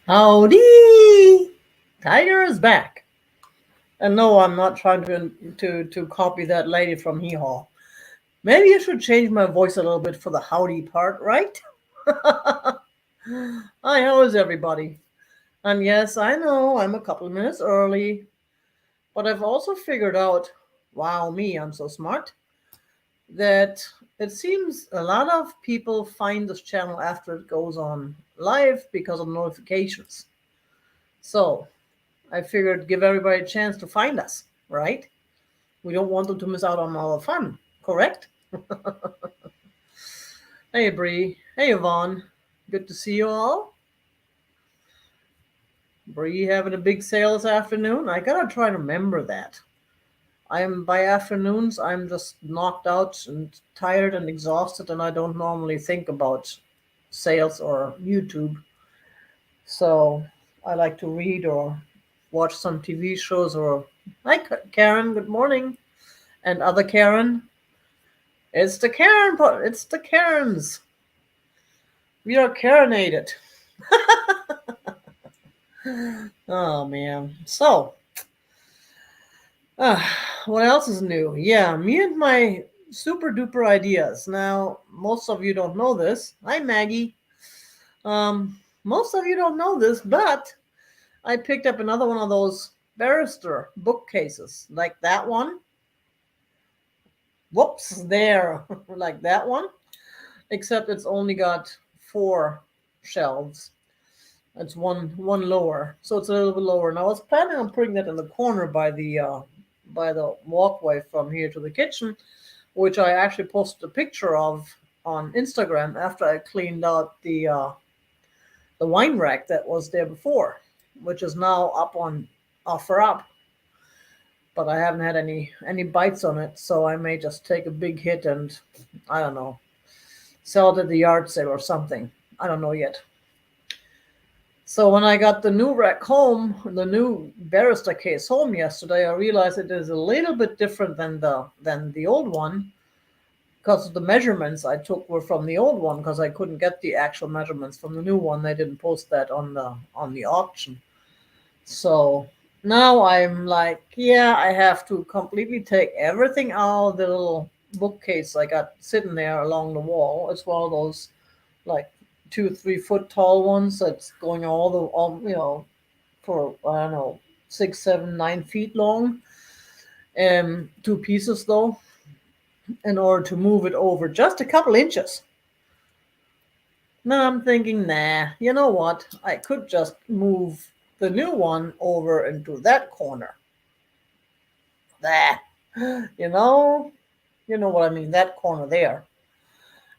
Howdy! Tiger is back. And no, I'm not trying to copy that lady from Hee Haw. Maybe I should change my voice a little bit for the howdy part, right? Hi, how is everybody? And yes, I know I'm a couple of minutes early, but I've also figured out, wow, me, I'm so smart, that it seems a lot of people find this channel after it goes on live because of notifications. So I figured give everybody a chance to find us, right? We don't want them to miss out on all the fun, correct? Hey, Bree. Hey, Yvonne. Good to see you all. Bree having a big sale this afternoon. I gotta try to remember that. I'm by afternoons, I'm just knocked out and tired and exhausted, and I don't normally think about sales or YouTube. So I like to read or watch some TV shows or. Hi, Karen. Good morning. And other Karen. It's the Karen. It's the Karens. We are Karenated. Oh man. So, uh, what else is new? Yeah, me and my super duper ideas. Now, most of you don't know this. Hi, Maggie. Most of you don't know this, but I picked up another one of those barrister bookcases, like that one. Whoops, there, like that one. Except it's only got four shelves. It's one lower, so it's a little bit lower. And I was planning on putting that in the corner by the walkway from here to the kitchen, which I actually posted a picture of on Instagram after I cleaned out the wine rack that was there before, which is now up on offer up. But I haven't had any bites on it, so I may just take a big hit and I don't know, sell it at the yard sale or something. I don't know yet. So when I got the new rack home, the new barrister case home yesterday, I realized it is a little bit different than the old one because the measurements I took were from the old one because I couldn't get the actual measurements from the new one. They didn't post that on the auction. So now I'm like, yeah, I have to completely take everything out of the little bookcase I got sitting there along the wall. It's one of those like 2 3 foot tall ones that's going all for I don't know 6 7 9 feet long. Two pieces though, in order to move it over just a couple inches. Now I'm thinking, nah, you know what? I could just move the new one over into that corner. There, you know, you know what I mean. That corner there.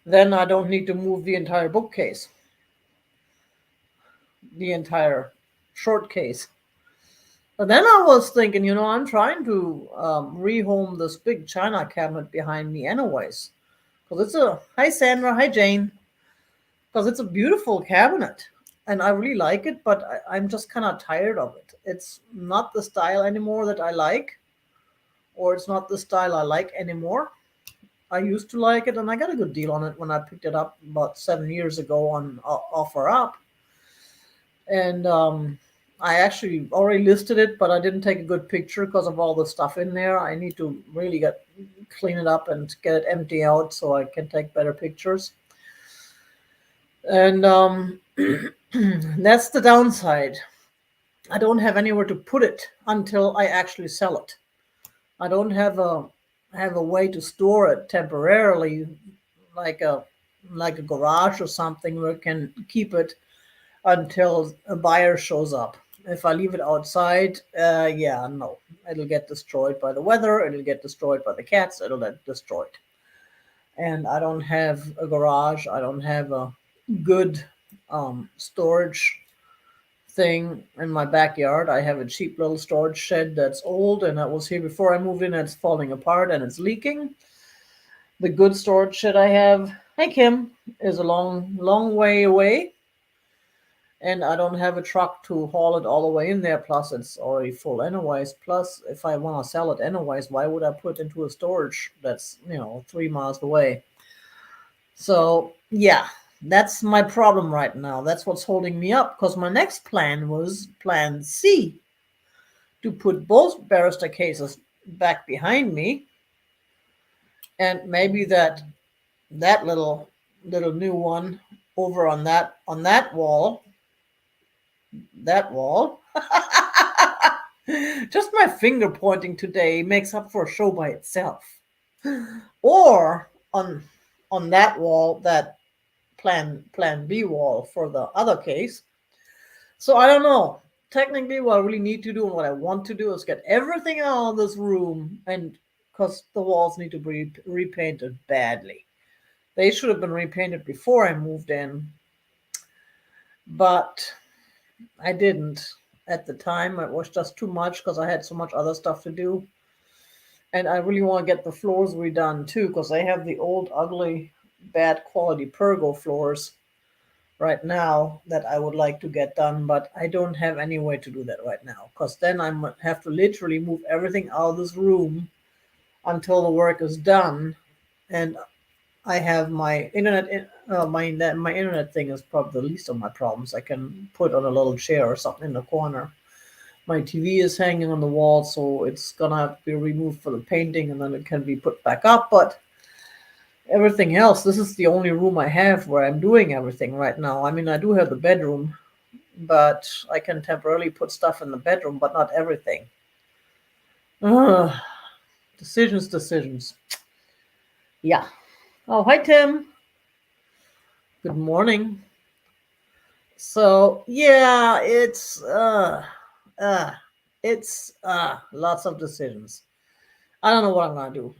Then I don't need to move the entire bookcase, the entire short case. But then I was thinking, I'm trying to rehome this big china cabinet behind me, anyways. Because it's a. Hi, Sandra. Hi, Jane. Because it's a beautiful cabinet. And I really like it, but I'm just kind of tired of it. It's not the style anymore that I like, or it's not the style I like anymore. I used to like it, and I got a good deal on it when I picked it up about 7 years ago on offer up. And I actually already listed it, but I didn't take a good picture because of all the stuff in there. I need to really clean it up and get it empty out so I can take better pictures. And that's the downside. I don't have anywhere to put it until I actually sell it. I don't have a way to store it temporarily, like a garage or something where I can keep it until a buyer shows up. If I leave it outside, yeah, no, it'll get destroyed by the weather. It'll get destroyed by the cats. It'll get destroyed. And I don't have a garage. I don't have a good storage thing in my backyard. I have a cheap little storage shed that's old and that was here before I moved in. And it's falling apart and it's leaking. The good storage shed I have, hey Kim, is a long, long way away and I don't have a truck to haul it all the way in there. Plus, it's already full anyways. Plus, if I want to sell it anyways, why would I put it into a storage that's 3 miles away? So yeah, That's my problem right now. That's what's holding me up because my next plan was plan C, to put both barrister cases back behind me, and maybe that little new one over on that wall, that wall. Just my finger pointing today makes up for a show by itself. Or on that wall, that plan B wall for the other case. So I don't know. Technically, what I really need to do and what I want to do is get everything out of this room, and because the walls need to be repainted badly. They should have been repainted before I moved in, but I didn't at the time. It was just too much because I had so much other stuff to do. And I really want to get the floors redone too because I have the old, ugly, bad quality Pergo floors right now that I would like to get done, but I don't have any way to do that right now because then I have to literally move everything out of this room until the work is done. And I have my internet. My internet thing is probably the least of my problems. I can put on a little chair or something in the corner. My TV is hanging on the wall, so it's gonna have to be removed for the painting, and then it can be put back up. But everything else, this is the only room I have where I'm doing everything right now. I mean, I do have the bedroom, but I can temporarily put stuff in the bedroom, but not everything. Ugh, decisions, decisions. Yeah. Oh, hi, Tim. Good morning. So yeah, uh it's lots of decisions. I don't know what I'm gonna do.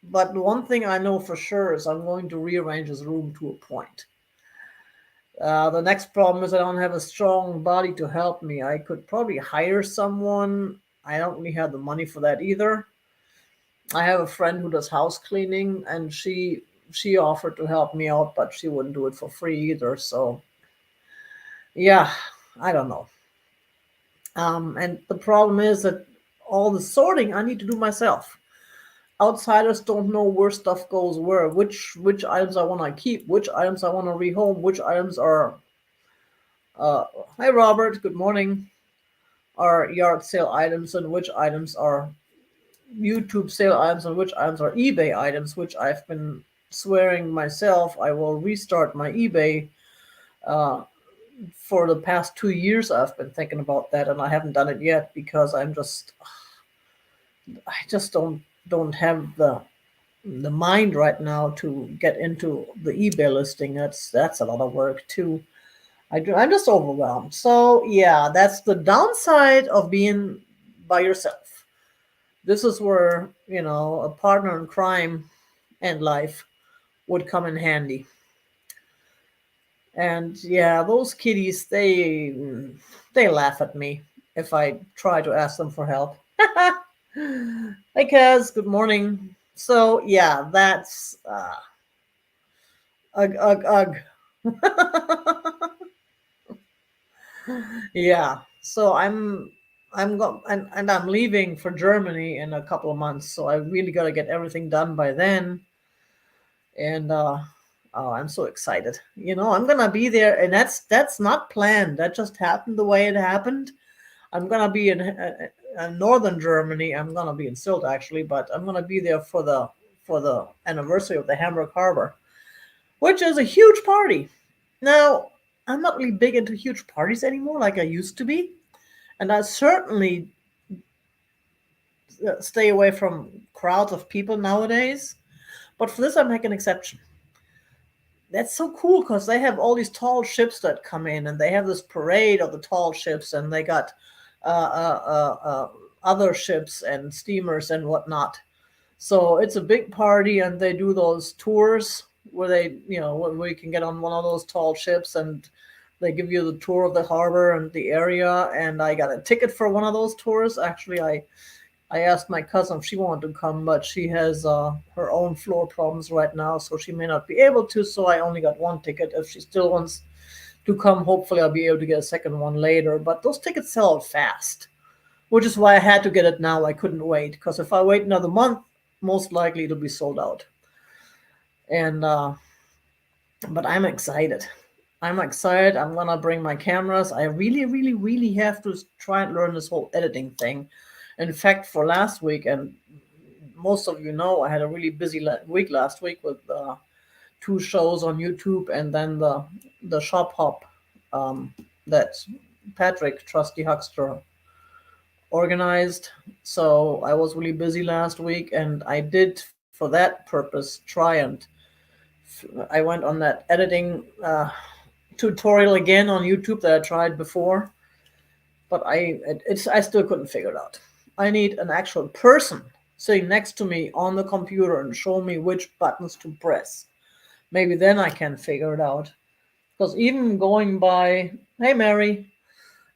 But one thing I know for sure is I'm going to rearrange this room to a point. The next problem is I don't have a strong body to help me. I could probably hire someone. I don't really have the money for that either. I have a friend who does house cleaning, and she offered to help me out, but she wouldn't do it for free either. So yeah, I don't know. And the problem is that all the sorting I need to do myself. Outsiders don't know where stuff goes where, which items I want to keep, which items I want to rehome, which items are. Uh, Hi Robert, good morning. Are yard sale items, and which items are YouTube sale items, and which items are eBay items. Which I've been swearing myself I will restart my eBay. Uh, for the past 2 years, I've been thinking about that, and I haven't done it yet because I just don't have the mind right now to get into the eBay listing. That's a lot of work too. I'm just overwhelmed. So yeah, that's the downside of being by yourself. This is where a partner in crime and life would come in handy. And yeah, those kitties, they laugh at me if I try to ask them for help. Hi Kaz, good morning. So yeah, that's ugh ugh ugh. Yeah. So and I'm leaving for Germany in a couple of months, so I really got to get everything done by then. And oh, I'm so excited. I'm gonna be there, and that's not planned. That just happened the way it happened. I'm gonna be in northern Germany. I'm gonna be in Sylt actually, but I'm gonna be there for the anniversary of the Hamburg Harbor, which is a huge party. Now, I'm not really big into huge parties anymore like I used to be, and I certainly stay away from crowds of people nowadays. But for this, I make an exception. That's so cool because they have all these tall ships that come in, and they have this parade of the tall ships, and they got other ships and steamers and whatnot. So it's a big party, and they do those tours where where you can get on one of those tall ships, and they give you the tour of the harbor and the area. And I got a ticket for one of those tours. Actually, I asked my cousin if she wanted to come, but she has her own floor problems right now, so she may not be able to. So I only got one ticket. If she still wants to come, hopefully I'll be able to get a second one later. But those tickets sell out fast, which is why I had to get it now. I couldn't wait because if I wait another month, most likely it'll be sold out. And But I'm excited. I'm excited. I'm gonna bring my cameras. I really, really, really have to try and learn this whole editing thing. In fact, for last week, and most of you know, I had a really busy week last week with two shows on YouTube, and then the shop hop that Patrick Trusty Huckster organized. So I was really busy last week, and I did for that purpose try and I went on that editing tutorial again on YouTube that I tried before, but I still couldn't figure it out. I need an actual person sitting next to me on the computer and show me which buttons to press. Maybe then I can figure it out. Because even going by, hey Mary,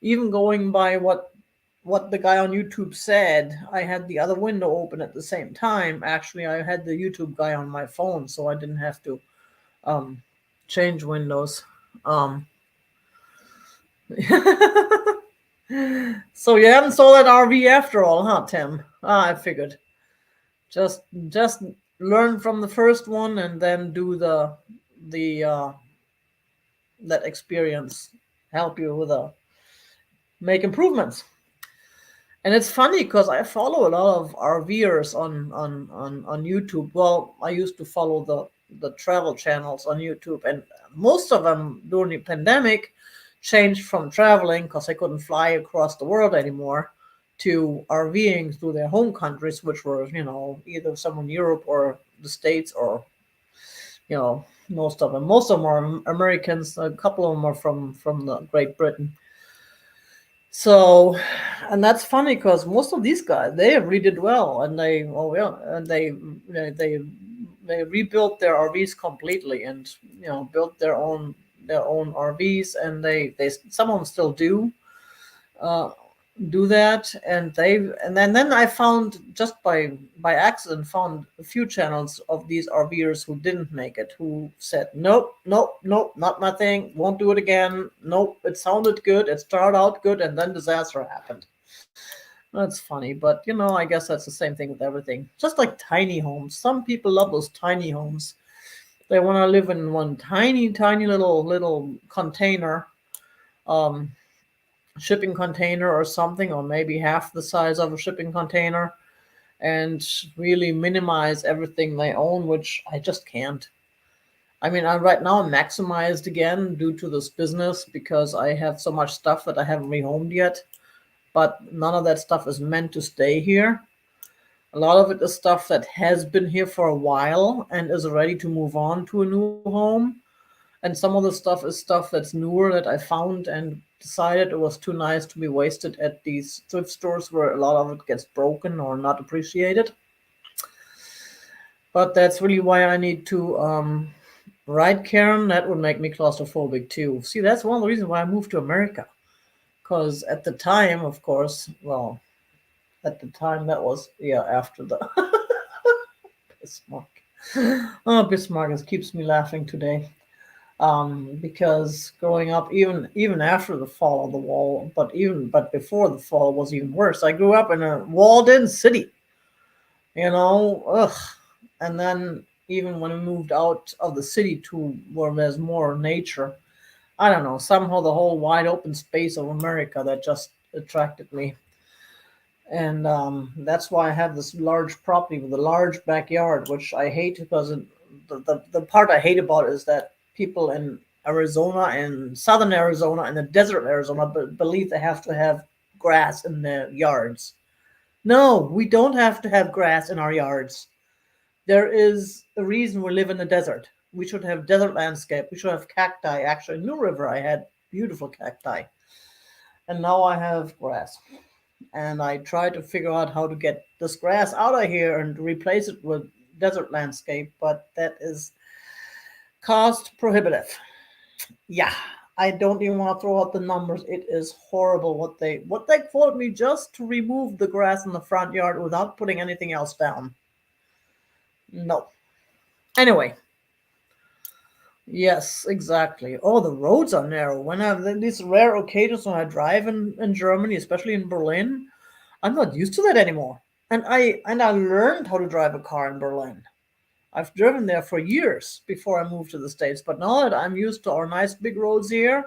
even going by what the guy on YouTube said, I had the other window open at the same time. Actually, I had the YouTube guy on my phone, so I didn't have to um, change windows. Um, so you haven't sold that RV after all, huh, Tim? Ah, I figured. Just learn from the first one and then do the that experience help you with make improvements. And it's funny because I follow a lot of RVers on YouTube. Well, I used to follow the travel channels on YouTube, and most of them during the pandemic changed from traveling because they couldn't fly across the world anymore to RVing through their home countries, which were either somewhere in Europe or the States or most of them. Most of them are Americans. A couple of them are from the Great Britain. So, and that's funny because most of these guys they really did well, and they rebuilt their RVs completely, and built their own RVs, and they some of them still uh, do that, and then I found just by accident found a few channels of these RVers who didn't make it, who said nope, nope, nope, not my thing, won't do it again, nope, it sounded good, it started out good, and then disaster happened. That's funny, but I guess that's the same thing with everything, just like tiny homes. Some people love those tiny homes. They want to live in one tiny tiny little container, um shipping container or something, or maybe half the size of a shipping container, and really minimize everything they own, which I just can't. I mean, right now I'm maximized again due to this business because I have so much stuff that I haven't rehomed yet, but none of that stuff is meant to stay here. A lot of it is stuff that has been here for a while and is ready to move on to a new home. And some of the stuff is stuff that's newer that I found and decided it was too nice to be wasted at these thrift stores where a lot of it gets broken or not appreciated. But that's really why I need to right, Karen. That would make me claustrophobic too. See, that's one of the reasons why I moved to America. Because at the time, of course, well, at the time that was after the Bismarck. Oh, Bismarck keeps me laughing today. Because growing up, even after the fall of the wall, but before the fall was even worse. I grew up in a walled-in city, ugh. And then even when we moved out of the city to where there's more nature, I don't know. Somehow the whole wide open space of America that just attracted me, and that's why I have this large property with a large backyard, which I hate because the part I hate about it is that people in Arizona and southern Arizona and the desert Arizona believe they have to have grass in their yards. No, we don't have to have grass in our yards. There is a reason we live in the desert. We should have desert landscape. We should have cacti. Actually, in New River, I had beautiful cacti, and now I have grass, and I try to figure out how to get this grass out of here and replace it with desert landscape, but that is cost prohibitive. Yeah, I don't even want to throw out the numbers. It is horrible what they quote me just to remove the grass in the front yard without putting anything else down. No. Anyway, yes, exactly. Oh, the roads are narrow. When I have these rare occasions when I drive in Germany, especially in Berlin, I'm not used to that anymore. And I learned how to drive a car in Berlin. I've driven there for years before I moved to the States, but now that I'm used to our nice big roads here,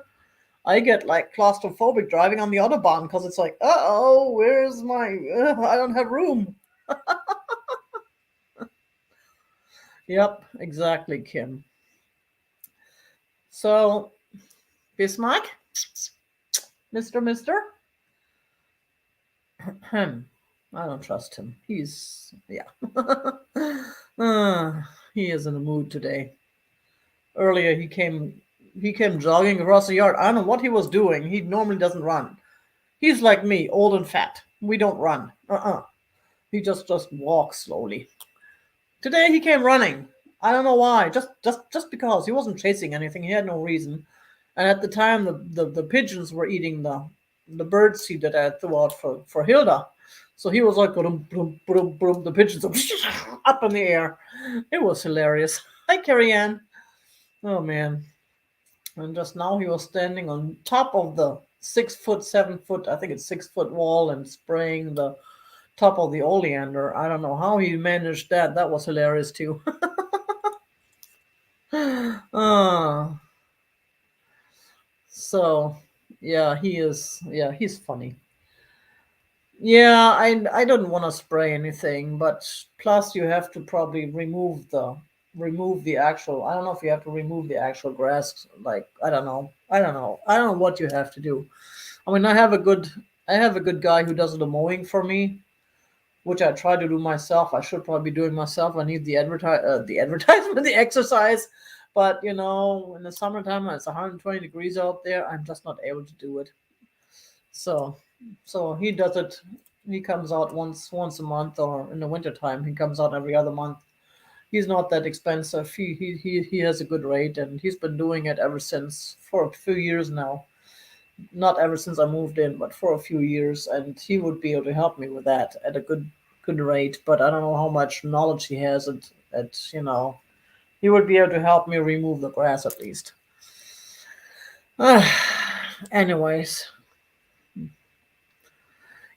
I get like claustrophobic driving on the Autobahn because it's like, oh, where's my? I don't have room. Yep, exactly, Kim. So, Bismarck, Mister, I don't trust him. He's yeah. He is in a mood today. Earlier, he came jogging across the yard. I don't know what he was doing. He normally doesn't run. He's like me, old and fat. We don't run. He just walks slowly. Today he came running. I don't know why. Just because he wasn't chasing anything. He had no reason. And at the time, the pigeons were eating the bird seed that I threw out for Hilda. So he was like, boom, boom, boom, boom, the pigeons up in the air. It was hilarious. Hi, Carrie Ann. Oh man. And just now he was standing on top of the 6 foot, 7 foot, I think it's 6 foot wall and spraying the top of the oleander. I don't know how he managed that. That was hilarious too. uh, so yeah, he is. Yeah, he's funny. Yeah, I don't want to spray anything, but plus you have to probably remove the actual. I don't know if you have to remove the actual grass. Like I don't know what you have to do. I mean, I have a good guy who does the mowing for me, which I try to do myself. I should probably be doing myself. I need the advertisement, the exercise. But in the summertime when it's 120 degrees out there, I'm just not able to do it. So, so he does it. He comes out once a month, or in the wintertime he comes out every other month. He's not that expensive. He has a good rate, and he's been doing it ever since for a few years now. Not ever since I moved in, but for a few years, and he would be able to help me with that at a good rate. But I don't know how much knowledge he has at. He would be able to help me remove the grass at least. Anyways,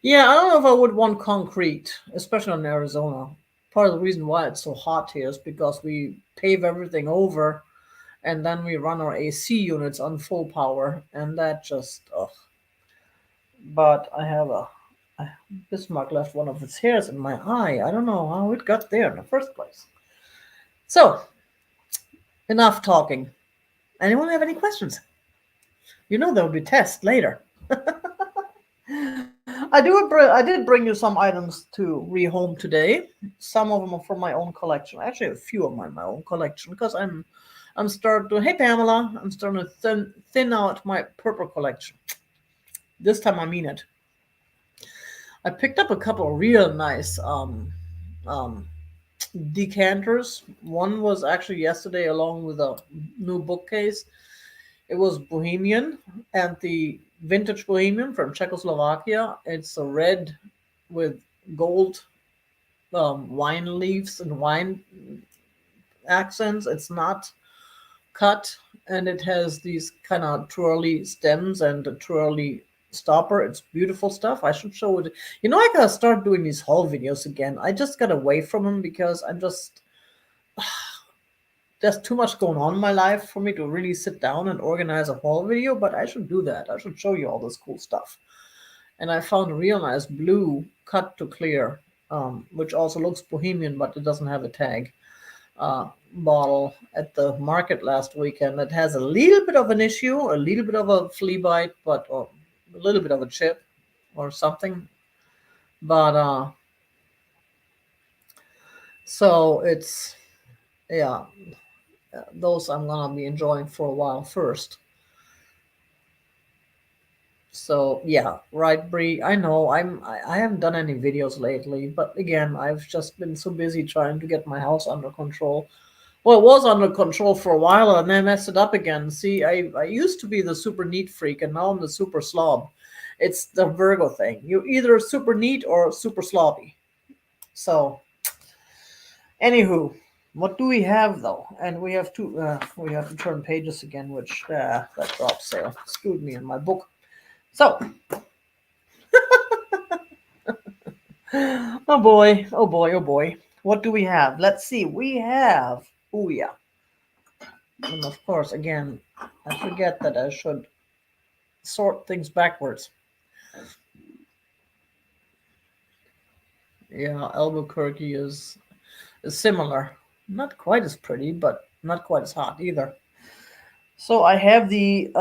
yeah, I don't know if I would want concrete, especially in Arizona. Part of the reason why it's so hot here is because we pave everything over and then we run our AC units on full power, and that just ugh. But Bismarck left one of its hairs in my eye. I don't know how it got there in the first place. So, enough talking. Anyone have any questions? There will be tests later. I did bring you some items to rehome today. Some of them are from my own collection. Actually, a few of my own collection because I'm starting to. Hey Pamela, I'm starting to thin out my purple collection. This time I mean it. I picked up a couple of real nice um, decanters. One was actually yesterday along with a new bookcase. It was Bohemian and the vintage Bohemian from Czechoslovakia. It's a red with gold wine leaves and wine accents. It's not cut, and it has these kind of twirly stems and a twirly stopper. It's beautiful stuff. I should show it. I gotta start doing these haul videos again. I just got away from them because there's too much going on in my life for me to really sit down and organize a haul video. But I should do that. I should show you all this cool stuff. And I found a real nice blue cut to clear, which also looks bohemian, but it doesn't have a tag. Bottle at the market last weekend that has a little bit of an issue, a little bit of a flea bite, but a little bit of a chip or something. But so it's yeah, those I'm gonna be enjoying for a while first. So yeah, right, Bree. I know I haven't done any videos lately, but again, I've just been so busy trying to get my house under control. Well, it was under control for a while, and then I messed it up again. See, I used to be the super neat freak, and now I'm the super slob. It's the Virgo thing. You're either super neat or super slobby. So, anywho, what do we have though? And we have to turn pages again, which that drop sale screwed me in my book. So, oh boy, oh boy, oh boy. What do we have? Let's see. We have, oh yeah. And of course, again, I forget that I should sort things backwards. Yeah, Albuquerque is similar. Not quite as pretty, but not quite as hot either. So I have the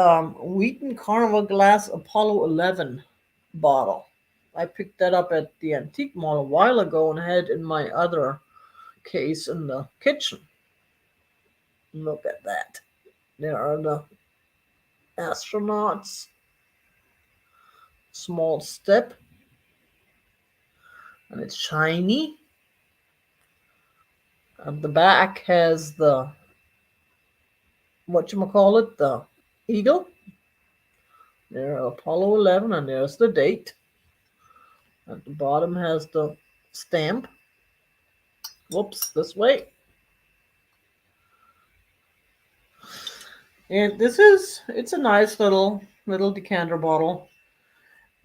Wheaton Carnival Glass Apollo 11 bottle. I picked that up at the antique mall a while ago and had it in my other case in the kitchen. Look at that. There are the astronauts. Small step, and it's shiny. And the back has the what you call it, the eagle. There, Apollo 11, and there's the date. At the bottom has the stamp. Whoops, this way. And it's a nice little decanter bottle.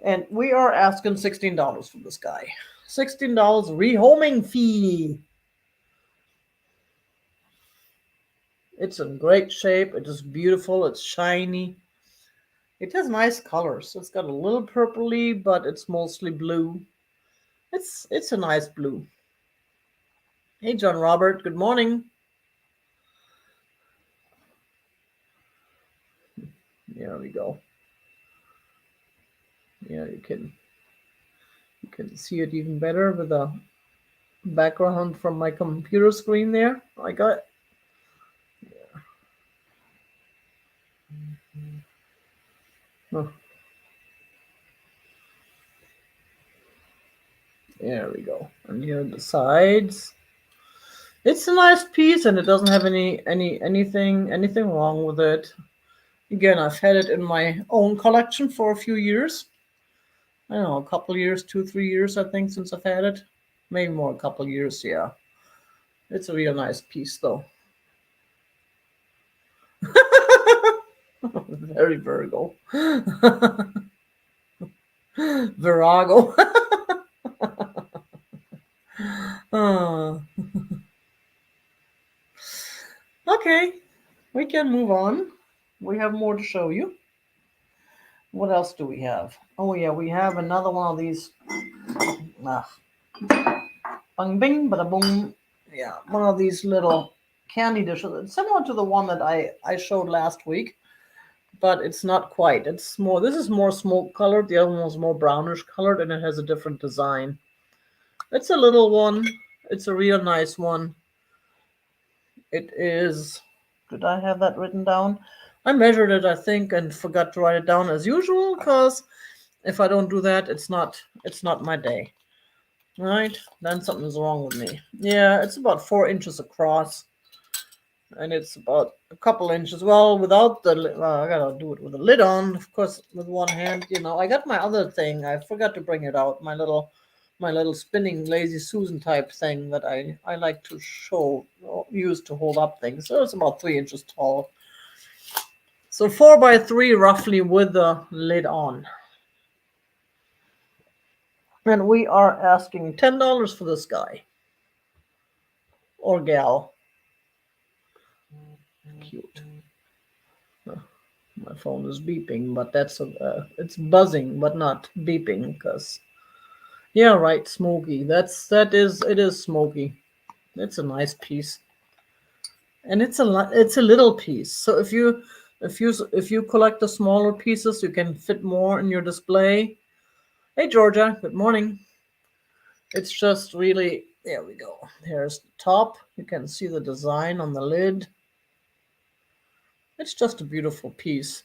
And we are asking $16 for this guy. $16 rehoming fee. It's in great shape. It is beautiful. It's shiny. It has nice colors. It's got a little purpley, but it's mostly blue. It's a nice blue. Hey, John Robert. Good morning. There we go. Yeah, you can see it even better with the background from my computer screen there. I got. Oh, there we go. And here are the sides. It's a nice piece, and it doesn't have anything wrong with it. Again, I've had it in my own collection for a few years. I don't know, a couple years, 2, 3 years, I think, since I've had it. Maybe more, a couple years, yeah. It's a real nice piece, though. Very Virgo. Virago. Ah. Okay, we can move on. We have more to show you. What else do we have? Oh yeah, we have another one of these. Ah, bang bing, bada boom. Yeah, one of these little candy dishes. It's similar to the one that I showed last week, but it's not quite. It's more. This is more smoke colored. The other one was more brownish colored, and it has a different design. It's a little one. It's a real nice one. It is. Did I have that written down? I measured it, I think, and forgot to write it down as usual. Cause if I don't do that, it's not my day. All right, then something's wrong with me. Yeah, it's about 4 inches across, and it's about a couple inches. Well, without the I gotta do it with the lid on, of course, with one hand. I got my other thing. I forgot to bring it out. My little spinning lazy Susan type thing that I like to use to hold up things. So it's about 3 inches tall. So 4 by 3 roughly with the lid on. And we are asking $10 for this guy or gal. Cute. My phone is beeping, but it's buzzing, but not beeping, because yeah, right, smoky. It is smoky. It's a nice piece, and it's a little piece. So if you collect the smaller pieces, you can fit more in your display. Hey Georgia, good morning. It's just really, there we go. Here's the top. You can see the design on the lid. It's just a beautiful piece.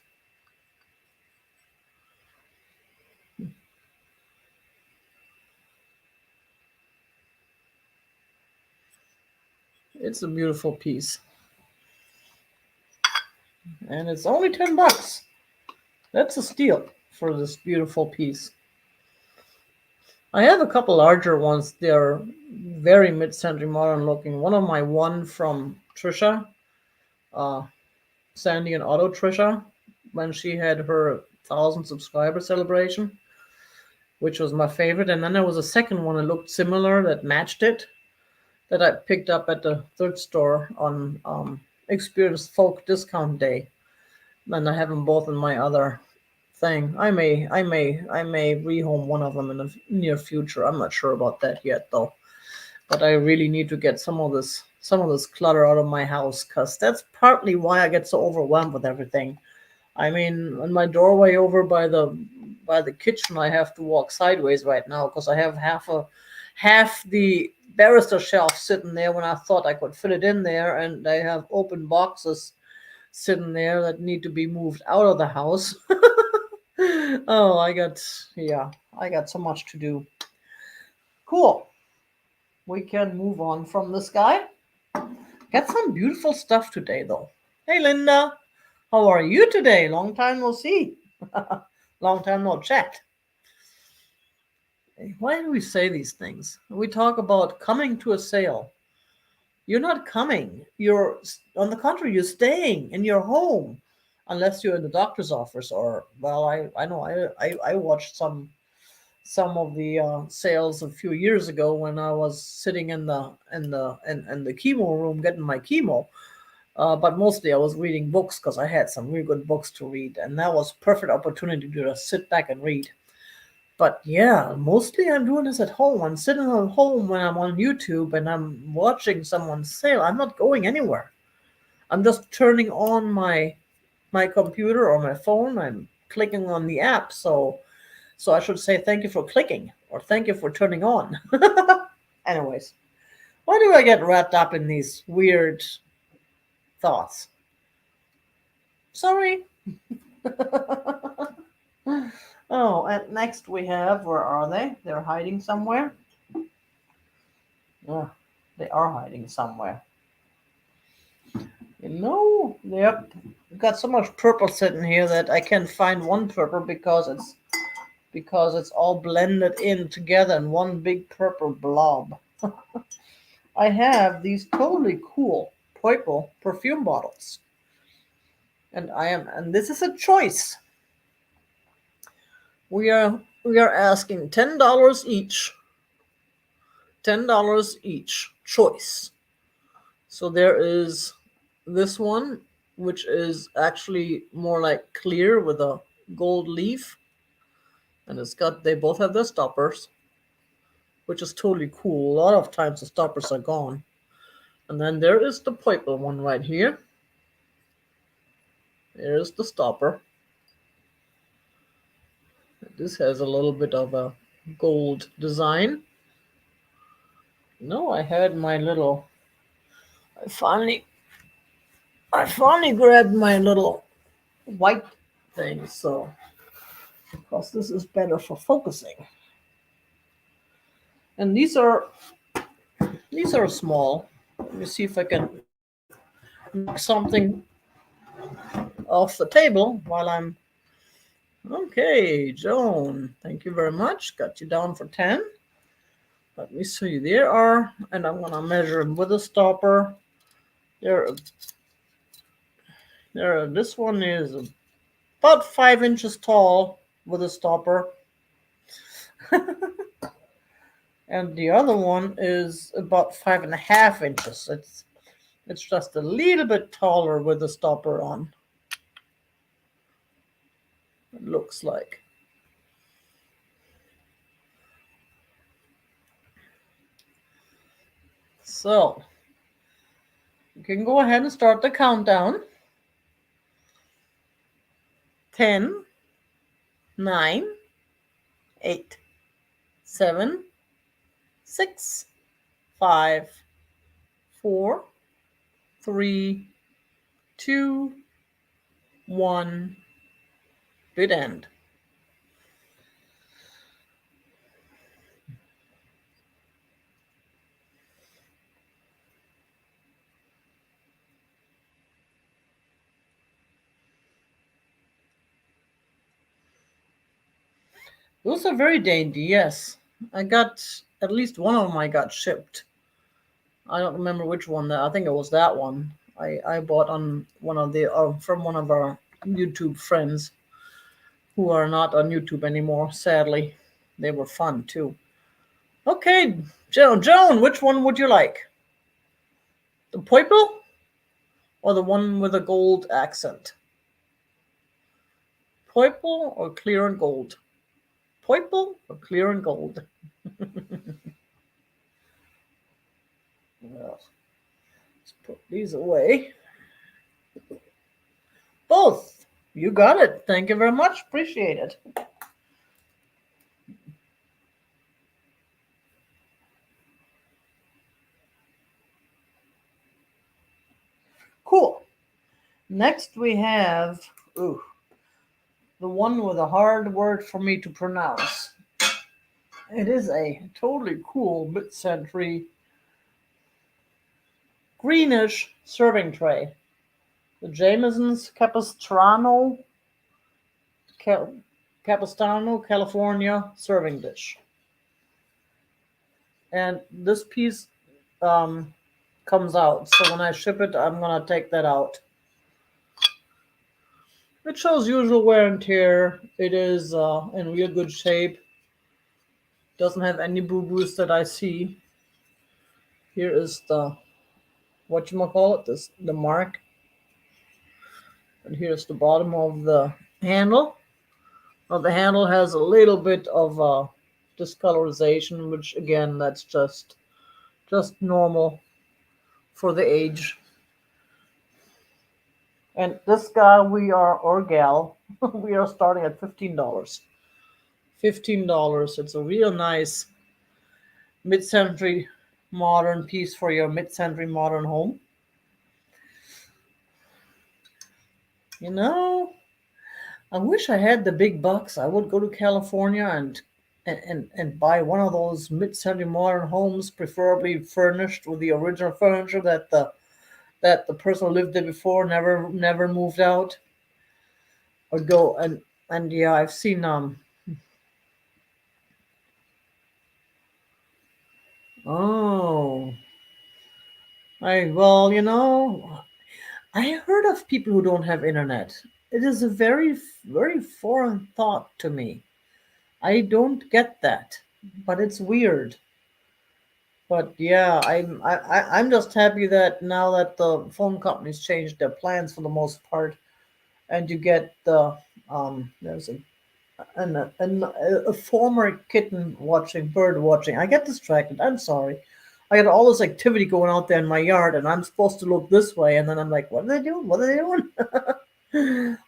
It's a beautiful piece. And it's only $10. That's a steal for this beautiful piece. I have a couple larger ones. They're very mid-century modern looking. One of my one from Trisha, uh, Sandy and Auto Trisha, when she had her 1,000 subscriber celebration, which was my favorite. And then there was a second one that looked similar that matched it. that I picked up at the thrift store on Experience Folk Discount Day, and I have them both in my other thing. I may rehome one of them in the near future. I'm not sure about that yet though. But I really need to get some of this clutter out of my house because that's partly why I get so overwhelmed with everything. I mean, in my doorway over by the kitchen, I have to walk sideways right now because I have half the barrister shelf sitting there when I thought I could fit it in there, and I have open boxes sitting there that need to be moved out of the house. Oh, I got so much to do. Cool. We can move on from this guy. Got some beautiful stuff today, though. Hey, Linda. How are you today? Long time no see. Long time no chat. Why do we say these things? We talk about coming to a sale. You're not coming. On the contrary, you're staying in your home, unless you're in the doctor's office or, well, I know I watched some of the sales a few years ago when I was sitting in the chemo room getting my chemo. But mostly I was reading books because I had some really good books to read, and that was perfect opportunity to just sit back and read. But yeah, mostly I'm doing this at home. I'm sitting at home when I'm on YouTube and I'm watching someone sale. I'm not going anywhere. I'm just turning on my computer or my phone. I'm clicking on the app. So I should say thank you for clicking or thank you for turning on. Anyways, why do I get wrapped up in these weird thoughts? Sorry. Oh, and next we have, where are they? They're hiding somewhere. Oh, they are hiding somewhere. Yep. We've got so much purple sitting here that I can't find one purple because it's all blended in together in one big purple blob. I have these totally cool purple perfume bottles, and this is a choice. We are asking $10 each. $10 each choice. So there is this one, which is actually more like clear with a gold leaf, and they both have their stoppers, which is totally cool. A lot of times the stoppers are gone. And then there is the purple one right here. There's the stopper. This has a little bit of a gold design. No, I had my little. I finally, I finally grabbed my little white thing. So, because this is better for focusing. And these are small. Let me see if I can knock something off the table while I'm. Okay, Joan. Thank you very much. Got you down for 10. Let me see. There are, and I'm gonna measure them with a stopper. There, there. This one is about 5 inches tall with a stopper, and the other one is about 5.5 inches. It's just a little bit taller with the stopper on. It looks like. So you can go ahead and start the countdown. 10, 9, 8, 7, 6, 5, 4, 3, 2, 1. Good end. Those are very dainty, yes. I got at least one of them I got shipped. I don't remember which one. I think it was that one. I bought on one of the from one of our YouTube friends who are not on YouTube anymore, sadly. They were fun too. Okay, Joan, which one would you like? The purple or the one with a gold accent? Purple or clear and gold? Purple or clear and gold? Well, let's put these away. Both. You got it. Thank you very much. Appreciate it. Cool. Next we have the one with a hard word for me to pronounce. It is a totally cool mid-century greenish serving tray. The Jameson's Capistrano, California serving dish. And this piece um, comes out. So when I ship it, I'm gonna take that out. It shows usual wear and tear. It is in real good shape. Doesn't have any boo-boos that I see. Here is the whatchamacallit, this the mark. And here's the bottom of the handle. Well, the handle has a little bit of discolorization, which again, that's just normal for the age. And this guy, or gal, we are starting at $15. $15. It's a real nice mid-century modern piece for your mid-century modern home. You know, I wish I had the big bucks. I would go to California and buy one of those mid-century modern homes, preferably furnished with the original furniture that the person who lived there before never moved out. Or go and yeah, I've seen oh I heard of people who don't have internet. It is a very foreign thought to me. I don't get that, but it's weird. But yeah, I'm just happy that now that the phone companies changed their plans for the most part, and you get there's a former kitten watching bird watching. I get distracted. I'm sorry. I got all this activity going out there in my yard, and I'm supposed to look this way, and then I'm like, what are they doing? What are they doing?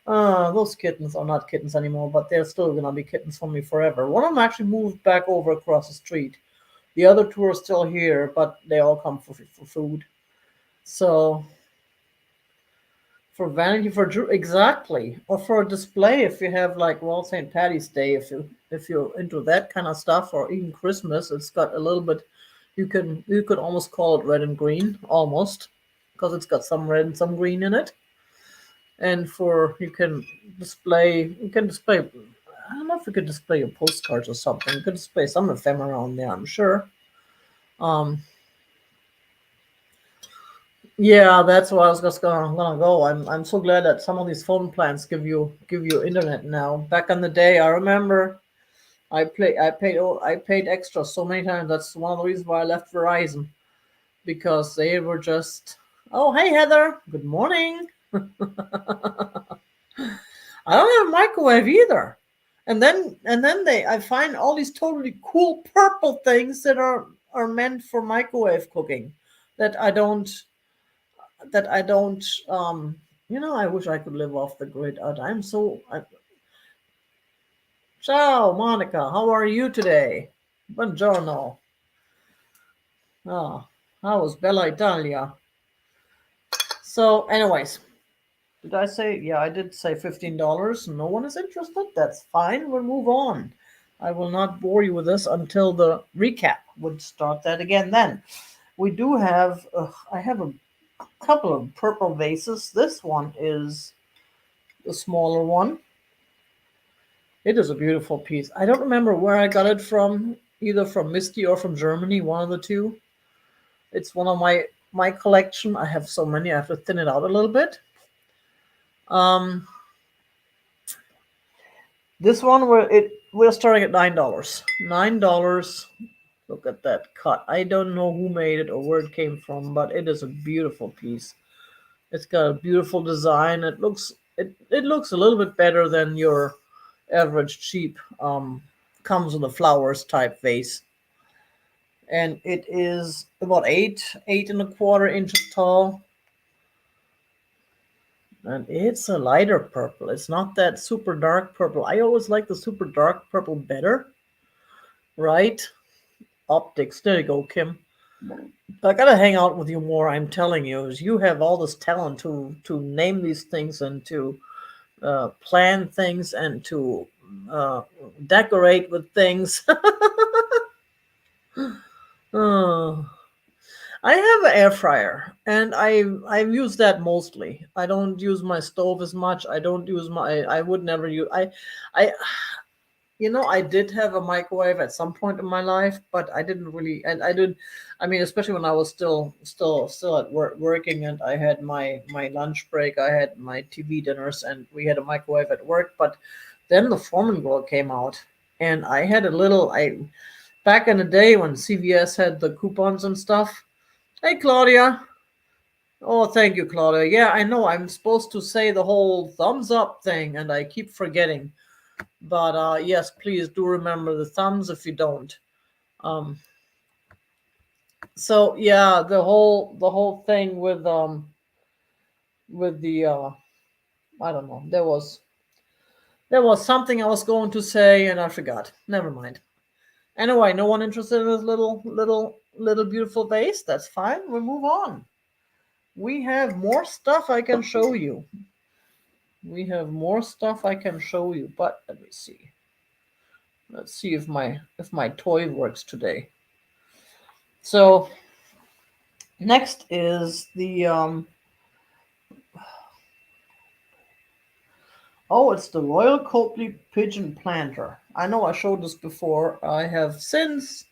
Those kittens are not kittens anymore, but they're still gonna be kittens for me forever. One of them actually moved back over across the street. The other two are still here, but they all come for food. So for vanity, exactly, or for a display if you have like St. Patty's Day, if you're into that kind of stuff, or even Christmas, it's got a little bit. You could almost call it red and green, almost, because it's got some red and some green in it. And for you can display. I don't know if you could display your postcards or something. You could display some ephemera on there, I'm sure. Um, Yeah, that's where I was just gonna go. I'm so glad that some of these phone plans give you internet now. Back in the day, I remember I paid extra so many times. That's one of the reasons why I left Verizon, because they were just, oh, hey Heather, good morning. I don't have a microwave either. And then I find all these totally cool purple things that are meant for microwave cooking that I don't. I wish I could live off the grid. Ciao, Monica. How are you today? Buongiorno. Oh, how was Bella Italia? So, anyways, did I say? Yeah, I did say $15. No one is interested. That's fine. We'll move on. I will not bore you with this until the recap. Would start that again then. We do have. I have a couple of purple vases. This one is the smaller one. It is a beautiful piece. I don't remember where I got it from, either from Misty or from Germany, one of the two. It's one of my collection. I have so many. I have to thin it out a little bit. Um, this one we're starting at $9. $9 Look at that cut. I don't know who made it or where it came from, but it is a beautiful piece. It's got a beautiful design. It looks a little bit better than your average cheap comes with a flowers type vase. And it is about 8.25 inches tall. And it's a lighter purple. It's not that super dark purple. I always like the super dark purple better, right? Optics. There you go, Kim. I gotta hang out with you more. I'm telling you, is you have all this talent to name these things and to plan things and to uh, decorate with things. Oh, I have an air fryer, and I've used that mostly. I don't use my stove as much. I don't use my. I would never use. I I did have a microwave at some point in my life, but I didn't really, and I did, I mean, especially when I was still at work working, and I had my lunch break, I had my TV dinners, and we had a microwave at work. But then the Foreman grill came out, and I had a little, I back in the day when CVS had the coupons and stuff. Hey, Claudia. Oh, thank you, Claudia. Yeah, I know. I'm supposed to say the whole thumbs up thing, and I keep forgetting. But yes, please do remember the thumbs if you don't. Um, so yeah, the whole thing with the I don't know. There was something I was going to say and I forgot. Never mind. Anyway, no one interested in this little beautiful vase. That's fine. We'll move on. We have more stuff I can show you. We have more stuff I can show you, but let me see. Let's see if my toy works today. So next is the oh, it's the Royal Copley Pigeon Planter. I know I showed this before. I have since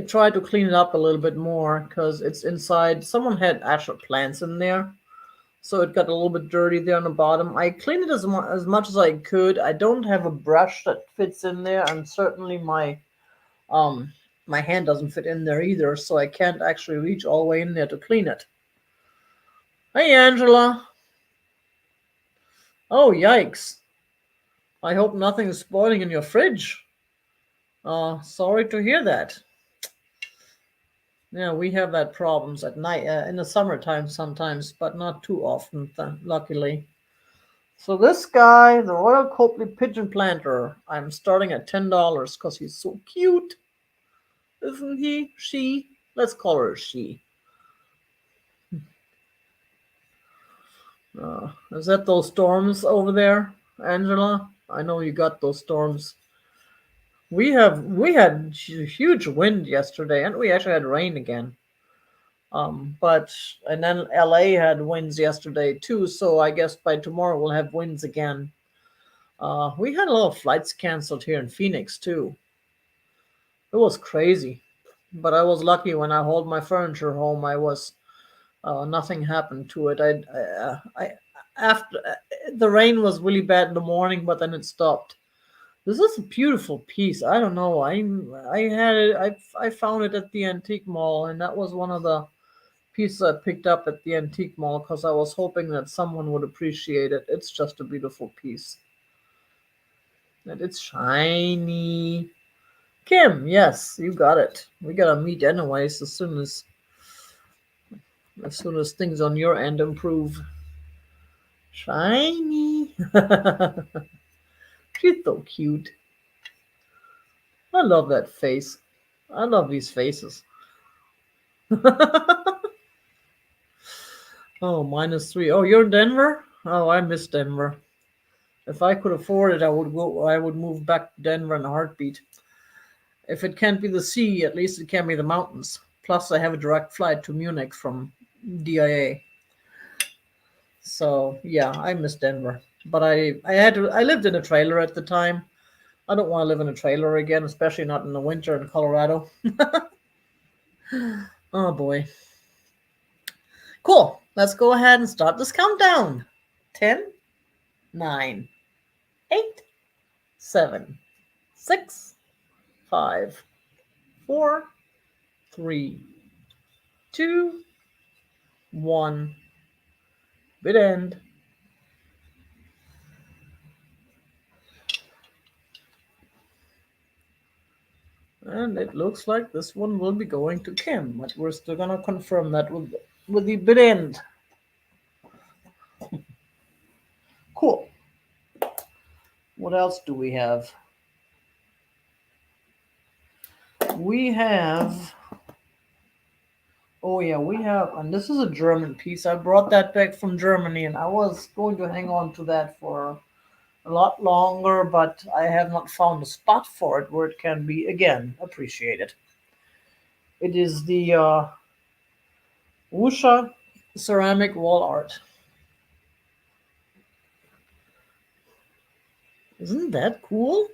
tried to clean it up a little bit more because it's inside. Someone had actual plants in there, so it got a little bit dirty there on the bottom. I cleaned it as much as I could. I don't have a brush that fits in there, and certainly um my hand doesn't fit in there either, so I can't actually reach all the way in there to clean it. Hey, Angela. Oh, yikes. I hope nothing is spoiling in your fridge. Sorry to hear that. Yeah, we have that problems at night, in the summertime sometimes, but not too often, luckily. So this guy, the Royal Copley Pigeon Planter, I'm starting at $10 because he's so cute, isn't he? She. Let's call her she. Is that those storms over there, Angela? I know you got those storms. We had huge wind yesterday, and we actually had rain again. But and then LA had winds yesterday too, so I guess by tomorrow we'll have winds again. We had a lot of flights canceled here in Phoenix too. It was crazy, but I was lucky when I hauled my furniture home. I was nothing happened to it. I after the rain was really bad in the morning, but then it stopped. This is a beautiful piece. I don't know. I had it. I found it at the antique mall, and that was one of the pieces I picked up at the antique mall because I was hoping that someone would appreciate it. It's just a beautiful piece. And it's shiny. Kim, yes, you got it. We gotta meet anyways as soon as things on your end improve. Shiny. She's so cute. I love that face. I love these faces. Oh, -3. Oh, you're in Denver? Oh, I miss Denver. If I could afford it, I would go. I would move back to Denver in a heartbeat. If it can't be the sea, at least it can be the mountains. Plus, I have a direct flight to Munich from DIA. So yeah, I miss Denver. But I lived in a trailer at the time. I don't want to live in a trailer again, especially not in the winter in Colorado. Oh boy. Cool. Let's go ahead and start this countdown. 10, 9, 8, 7, 6, 5, 4, 3, 2, 1. Bid end. And it looks like this one will be going to Kim, but we're still gonna confirm that with the bid end. Cool. What else do we have? We have, oh yeah, we have, and this is a German piece. I brought that back from Germany, and I was going to hang on to that for a lot longer, but I have not found a spot for it where it can be again appreciated. It is the Wusha ceramic wall art. Isn't that cool?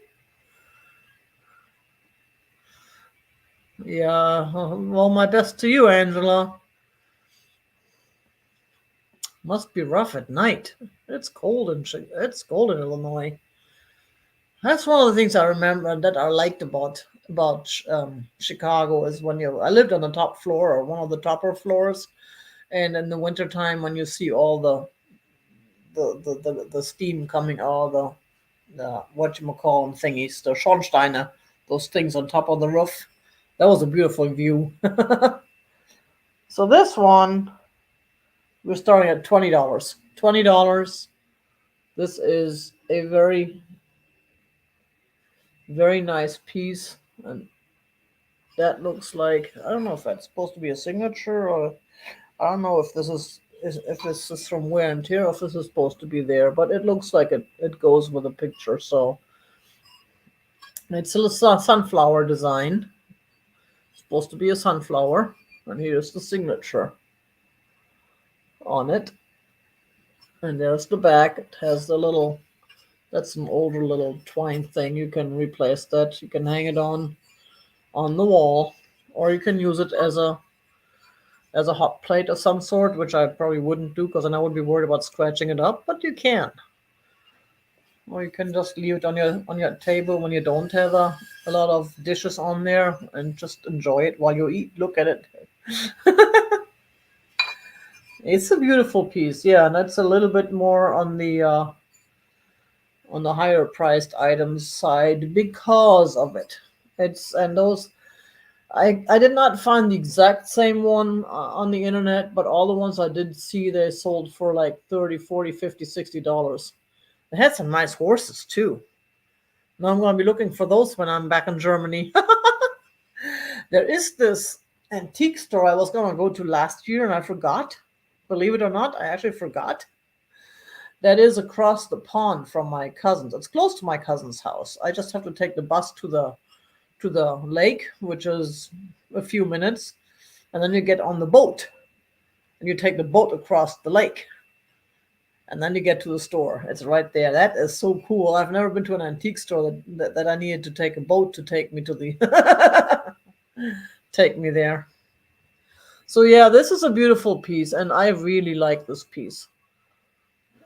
Yeah, well, my best to you, Angela. Must be rough at night. It's cold it's cold in Illinois. That's one of the things I remember that I liked about Chicago is when I lived on the top floor or one of the topper floors, and in the wintertime when you see all the steam coming out of the what you call them thingies, the Schornsteine, those things on top of the roof. That was a beautiful view. So this one we're starting at $20. $20. This is a very very nice piece, and that looks like I don't know if that's supposed to be a signature or I don't know if this is from wear and tear or if this is supposed to be there, but it looks like it goes with a picture. So it's a sunflower design. It's supposed to be a sunflower, and here's the signature on it. And there's the back. It has the little that's an older little twine thing. You can replace that. You can hang it on the wall, or you can use it as a hot plate of some sort, which I probably wouldn't do because then I would be worried about scratching it up. But you can, or you can just leave it on your table when you don't have a lot of dishes on there, and just enjoy it while you eat. Look at it. It's a beautiful piece, yeah, and that's a little bit more on the higher priced items side because of it. It's and those I did not find the exact same one on the internet, but all the ones I did see they sold for like 30, 40, 50, $60. They had some nice horses too. Now I'm going to be looking for those when I'm back in Germany. There is this antique store I was going to go to last year and I forgot. Believe it or not, I actually forgot. That is across the pond from my cousin's. It's close to my cousin's house. I just have to take the bus to the lake, which is a few minutes, and then you get on the boat and you take the boat across the lake, and then you get to the store. It's right there. That is so cool. I've never been to an antique store that I needed to take a boat to take me to the take me there. So yeah, this is a beautiful piece, and I really like this piece.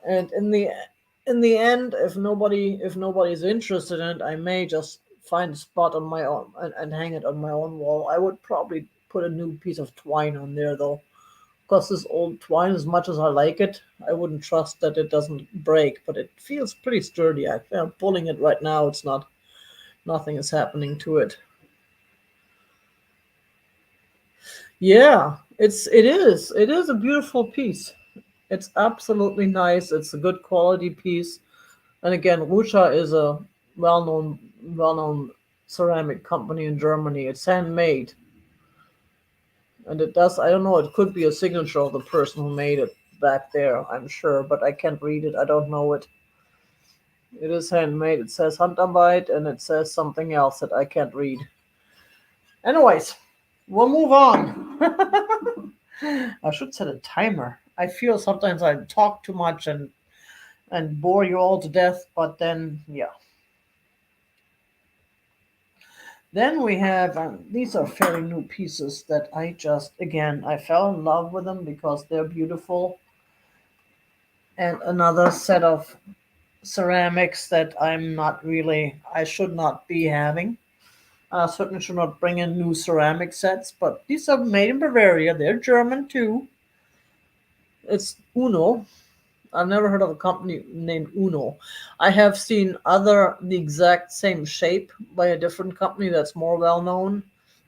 And in the end, if nobody's interested in it, I may just find a spot on my own and hang it on my own wall. I would probably put a new piece of twine on there though, because this old twine, as much as I like it, I wouldn't trust that it doesn't break. But it feels pretty sturdy. I'm pulling it right now. It's not. Nothing is happening to it. Yeah, it is a beautiful piece. It's absolutely nice. It's a good quality piece. And again, Ruscha is a well-known ceramic company in Germany. It's handmade, and it does. I don't know. It could be a signature of the person who made it back there. I'm sure, but I can't read it. I don't know it. It is handmade. It says Handarbeit, and it says something else that I can't read. Anyways, we'll move on. I should set a timer. I feel sometimes I talk too much and bore you all to death, but then yeah. Then we have these are fairly new pieces that I just again I fell in love with them because they're beautiful. And another set of ceramics that I should not be having. Certainly should not bring in new ceramic sets, but these are made in Bavaria. They're German too. It's Uno. I've never heard of a company named Uno. I have seen other the exact same shape by a different company that's more well known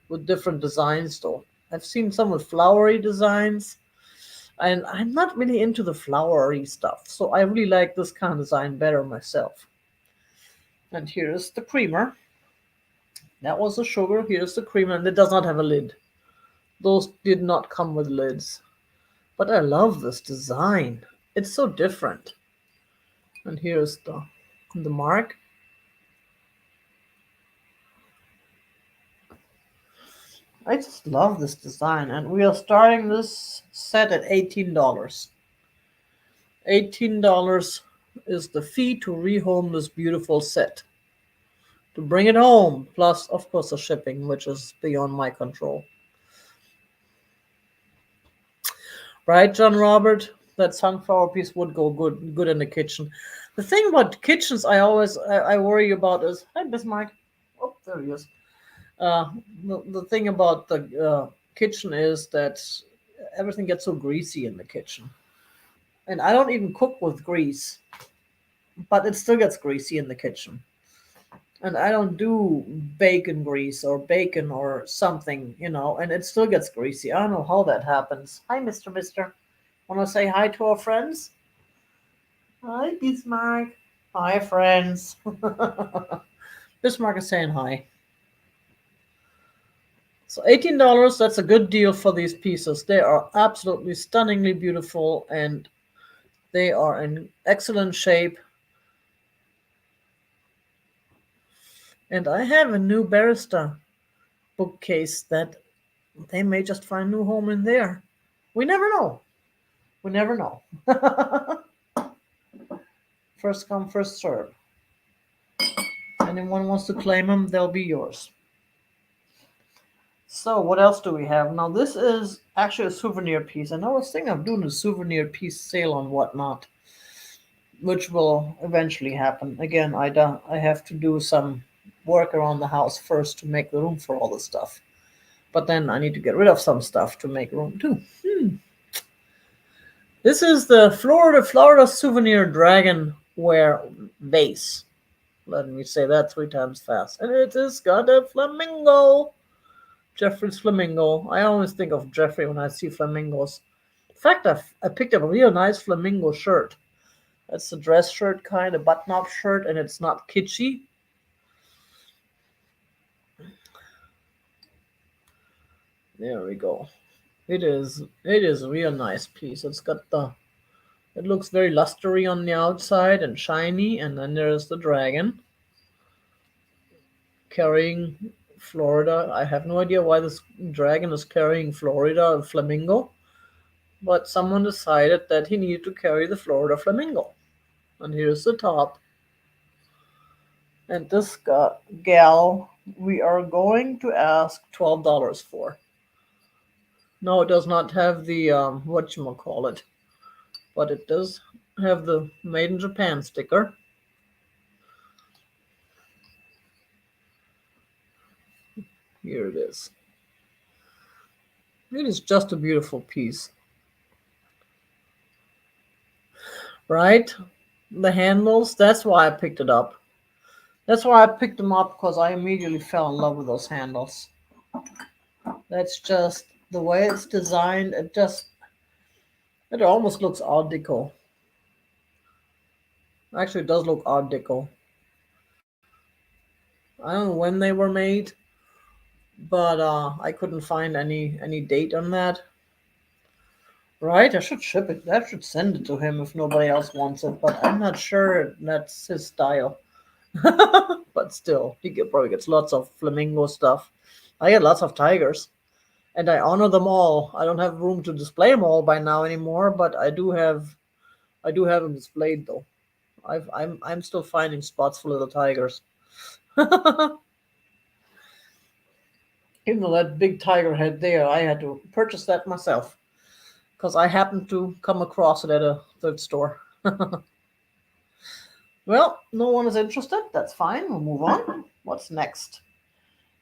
with different designs though. I've seen some with flowery designs, and I'm not really into the flowery stuff, so I really like this kind of design better myself. And here's the creamer. That was the sugar. Here's the creamer, and it does not have a lid. Those did not come with lids. But I love this design. It's so different. And here's the mark. I just love this design, and we are starting this set at $18. $18 is the fee to rehome this beautiful set. To bring it home, plus of course the shipping, which is beyond my control. Right, John Robert? That sunflower piece would go good in the kitchen. The thing about kitchens I worry about is, hi Bismarck. Oh, there he is. Uh, the thing about the kitchen is that everything gets so greasy in the kitchen. And I don't even cook with grease, but it still gets greasy in the kitchen. And I don't do bacon grease or bacon or something, and it still gets greasy. I don't know how that happens. Hi, Mr. Mister. Want to say hi to our friends? Hi, Bismarck. Hi, friends. Bismarck is saying hi. So $18, that's a good deal for these pieces. They are absolutely stunningly beautiful and they are in excellent shape. And I have a new barista bookcase that they may just find a new home in there. We never know. We never know. First come, first serve. Anyone wants to claim them, they'll be yours. So what else do we have? Now this is actually a souvenir piece. And I was thinking of doing a souvenir piece sale on whatnot, which will eventually happen. Again, I have to do some work around the house first to make the room for all the stuff. But then I need to get rid of some stuff to make room too. This is the Florida souvenir dragonware vase. Let me say that 3 times fast. And it has got a flamingo. Jeffrey's flamingo. I always think of Jeffrey when I see flamingos. In fact, I picked up a real nice flamingo shirt. That's a dress shirt kind, a button-up shirt, and it's not kitschy. There we go. It is a real nice piece. It looks very lustery on the outside and shiny, and then there's the dragon carrying Florida. I have no idea why this dragon is carrying Florida a flamingo, but someone decided that he needed to carry the Florida flamingo. And here's the top. And this gal, we are going to ask $12 for. No, it does not have the whatchamacallit, but it does have the Made in Japan sticker. Here it is. It is just a beautiful piece. Right? The handles, that's why I picked it up. That's why I picked them up, because I immediately fell in love with those handles. That's just the way it's designed. It almost looks Art Deco. Actually, it does look Art Deco. I don't know when they were made, but I couldn't find any date on that. Right? I should ship it. I should send it to him if nobody else wants it, but I'm not sure that's his style. But still, probably gets lots of flamingo stuff. I get lots of tigers, and I honor them all. I don't have room to display them all by now anymore, but I do have them displayed though. I'm still finding spots for little tigers. Even though that big tiger head there, I had to purchase that myself because I happened to come across it at a thrift store. Well, no one is interested. That's fine. We'll move on. What's next?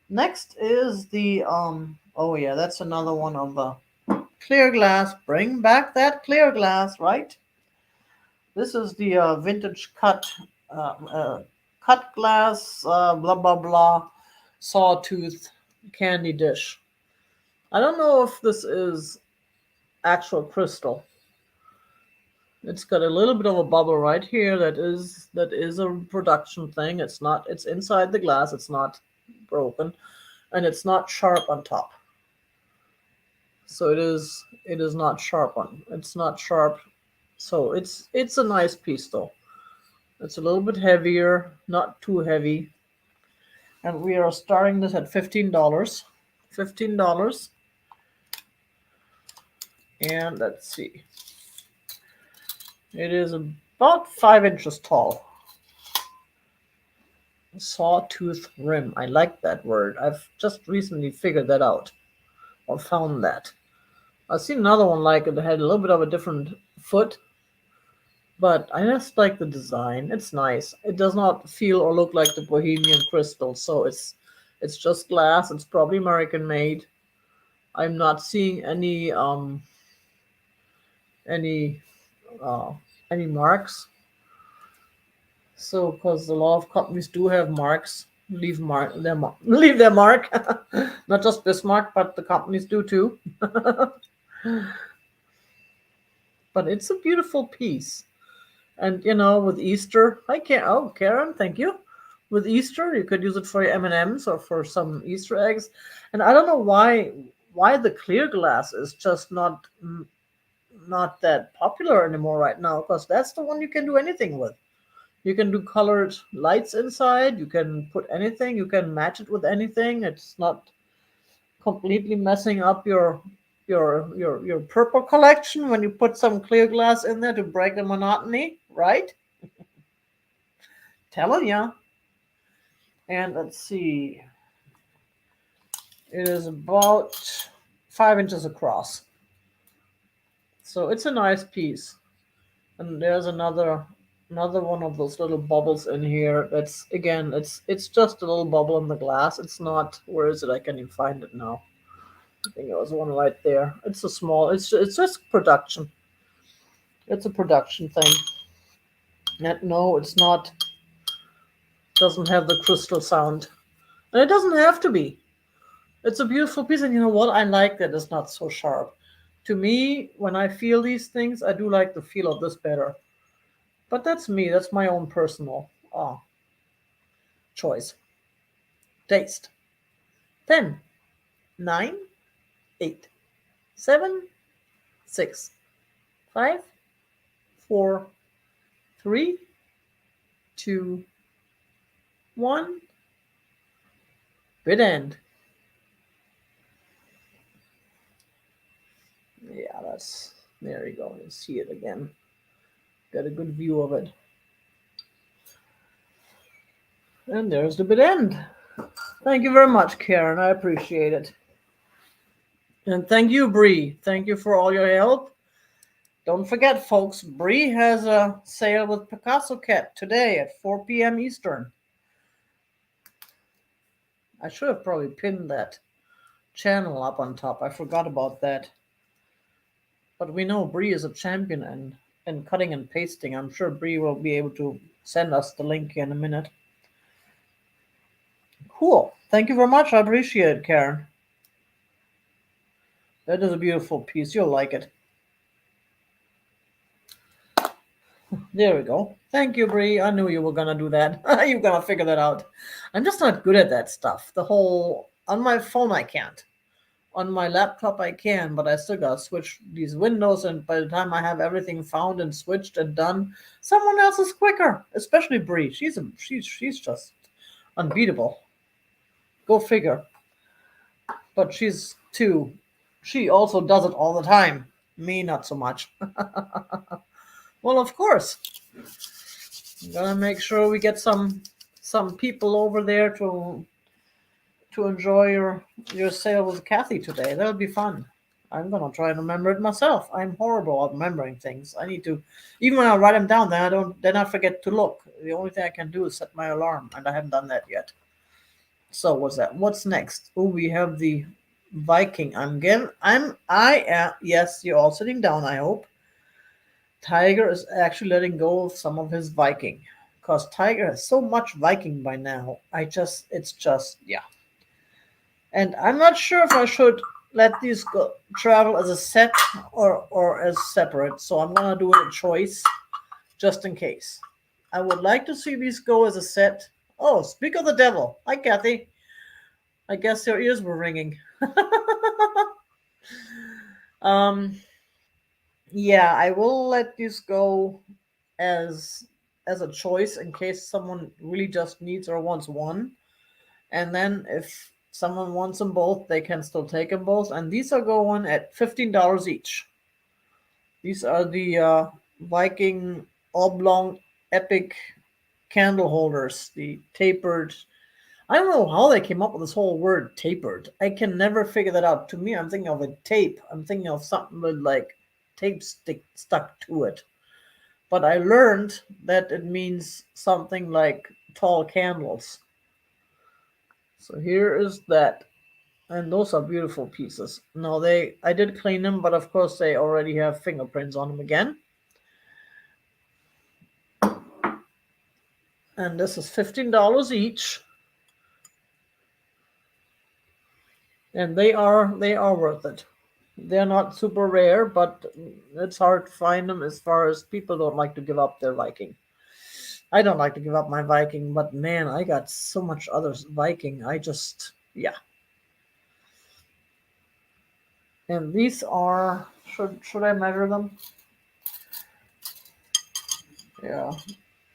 Next is the oh yeah, that's another one of the clear glass. Bring back that clear glass, right? This is the vintage uh, uh, cut glass, blah blah blah, sawtooth candy dish. I don't know if this is actual crystal. It's got a little bit of a bubble right here. That is a production thing. It's not. It's inside the glass. It's not broken, and it's not sharp on top. So it is not sharp on. It's not sharp. So it's a nice piece though. It's a little bit heavier, not too heavy, and we are starting this at $15. $15, and let's see. It is about 5 inches tall. Sawtooth rim. I like that word. I've just recently figured that out or found that. I've seen another one like it that had a little bit of a different foot, but I just like the design. It's nice. It does not feel or look like the Bohemian Crystal, so it's just glass. It's probably American made. I'm not seeing any uh, any marks. So, because a lot of companies do have marks, leave their mark, not just Bismarck, but the companies do too. But it's a beautiful piece, and with Easter, I can't. Oh, Karen, thank you. With Easter, you could use it for your M&Ms or for some Easter eggs, and I don't know why the clear glass is just not that popular anymore right now, because that's the one you can do anything with. You can do colored lights inside. You can put anything. You can match it with anything. It's not completely messing up your purple collection when you put some clear glass in there to break the monotony, right? Telling ya. And let's see. It is about 5 inches across. So it's a nice piece. And there's another one of those little bubbles in here. That's again, it's just a little bubble in the glass. It's not. Where is it? I can't even find it now. I think there was one right there. It's a small. It's just production. It's a production thing. No, it's not. Doesn't have the crystal sound, and it doesn't have to be. It's a beautiful piece, and you know what? I like that it's not so sharp. To me, when I feel these things, I do like the feel of this better. But that's me. That's my own personal choice. Taste. 10, 9, 8, 7, 6, 5, 4, 3, 2, 1. Bit end. Yeah, there you go. You see it again. Got a good view of it. And there's the bit end. Thank you very much, Karen. I appreciate it. And thank you, Bree. Thank you for all your help. Don't forget, folks, Bree has a sale with Picasso Cat today at 4 p.m. Eastern. I should have probably pinned that channel up on top. I forgot about that. But we know Bree is a champion in cutting and pasting. I'm sure Bree will be able to send us the link in a minute. Cool. Thank you very much. I appreciate it, Karen. That is a beautiful piece. You'll like it. There we go. Thank you, Bree. I knew you were gonna do that. You're gonna figure that out. I'm just not good at that stuff. On my phone I can't. On my laptop I can, but I still gotta switch these windows, and by the time I have everything found and switched and done, someone else is quicker. Especially Bree. She's just unbeatable. Go figure. But she's too. She also does it all the time. Me, not so much. Well, of course. I'm gonna make sure we get some people over there to enjoy your sale with Kathy today. That'll be fun. I'm gonna try and remember it myself. I'm horrible at remembering things. I need to, even when I write them down, then I forget to look. The only thing I can do is set my alarm, and I haven't done that yet. So what's that? What's next? Oh, we have the Viking. I am. Yes, you're all sitting down. I hope Tiger is actually letting go of some of his Viking, because Tiger has so much Viking by now. It's just, yeah. And I'm not sure if I should let these go, travel as a set or as separate. So I'm gonna do it a choice just in case. I would like to see these go as a set. Oh, speak of the devil. Hi, Kathy. I guess your ears were ringing. um, yeah, I will let these go as as a choice in case someone really just needs or wants one. And then if someone wants them both, they can still take them both. And these are going at $15 each. These are the Viking oblong epic candle holders, the tapered. I don't know how they came up with this whole word tapered. I can never figure that out. To me, I'm thinking of a tape. I'm thinking of something with like tape stuck to it. But I learned that it means something like tall candles. So here is that. And those are beautiful pieces. No, I did clean them, but of course they already have fingerprints on them again. And this is $15 each. And they are worth it. They're not super rare, but it's hard to find them as far as people don't like to give up their Viking. I don't like to give up my Viking, but man, I got so much other Viking. Yeah. And these are, should I measure them? Yeah,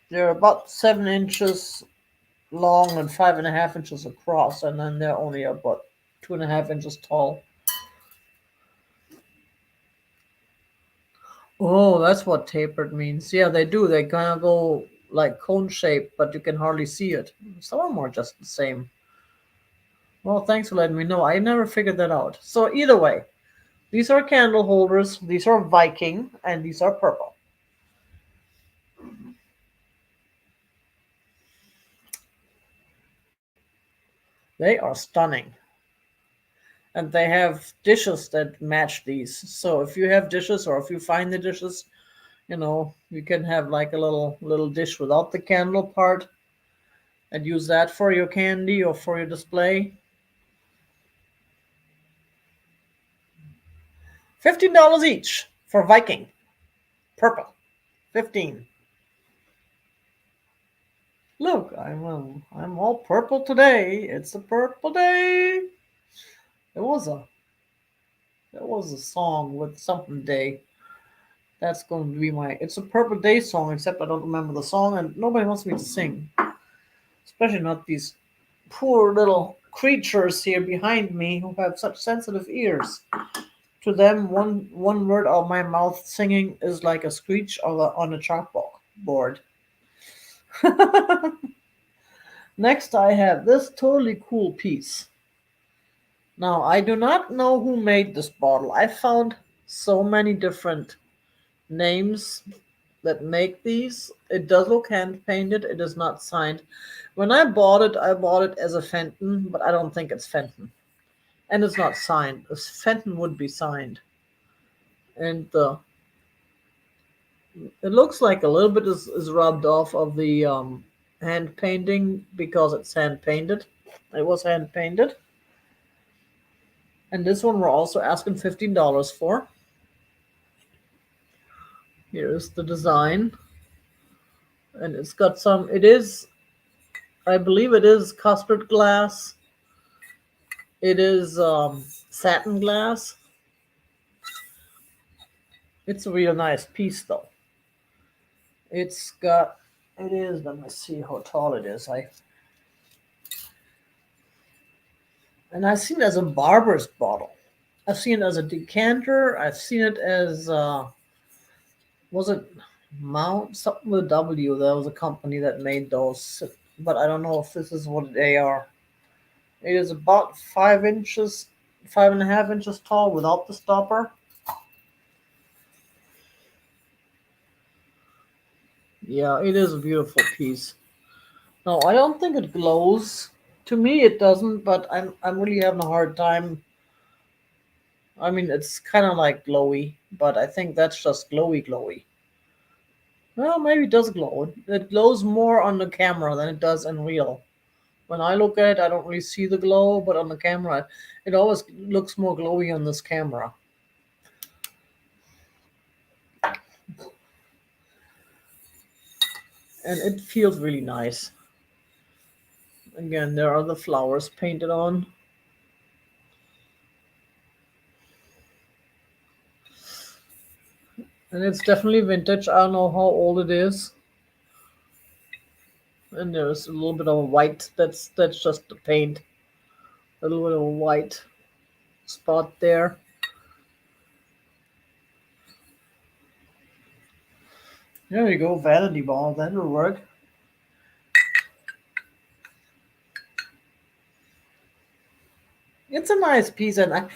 they're about 7 inches long and 5.5 inches across, and then they're only about 2.5 inches tall. Oh, that's what tapered means. Yeah, they do. They kind of go like cone shape, but you can hardly see it. Some of them are just the same. Well, thanks for letting me know. I never figured that out. So either way, these are candle holders. These are Viking, and these are purple. They are stunning, and they have dishes that match these. So if you have dishes, or if you find the dishes, you can have like a little dish without the candle part and use that for your candy or for your display. $15 each for Viking. Purple. 15. Look, I'm all purple today. It's a purple day. There was a there was a song with something day. That's going to be my. It's a purple day song, except I don't remember the song, and nobody wants me to sing. Especially not these poor little creatures here behind me who have such sensitive ears. To them, one word out of my mouth singing is like a screech on a chalkboard board. Next, I have this totally cool piece. Now, I do not know who made this bottle. I found so many different names that make these. It does look hand painted. It is not signed. When I bought it as a Fenton, but I don't think it's Fenton. And it's not signed. A Fenton would be signed. And it looks like a little bit is rubbed off of the hand painting because it's hand painted. It was hand painted. And this one we're also asking $15 for. Here's the design. And it's got some, I believe it is custard glass. It is satin glass. It's a real nice piece though. It's got, it is, let me see how tall it is. And I've seen it as a barber's bottle. I've seen it as a decanter. I've seen it as was it Mount something with a W? That was a company that made those, but I don't know if this is what they are. It is about 5 inches, 5.5 inches tall without the stopper. Yeah, it is a beautiful piece. No, I don't think it glows. To me, it doesn't, but I'm really having a hard time. I mean, it's kind of like glowy, but I think that's just glowy. Well, maybe it does glow. It glows more on the camera than it does in real. When I look at it, I don't really see the glow, but on the camera, it always looks more glowy on this camera. And it feels really nice. Again, there are the flowers painted on. And it's definitely vintage. I don't know how old it is. And there's a little bit of a white. That's just the paint. A little bit of a white spot there. There you go, vanity ball. That'll work. It's a nice piece, and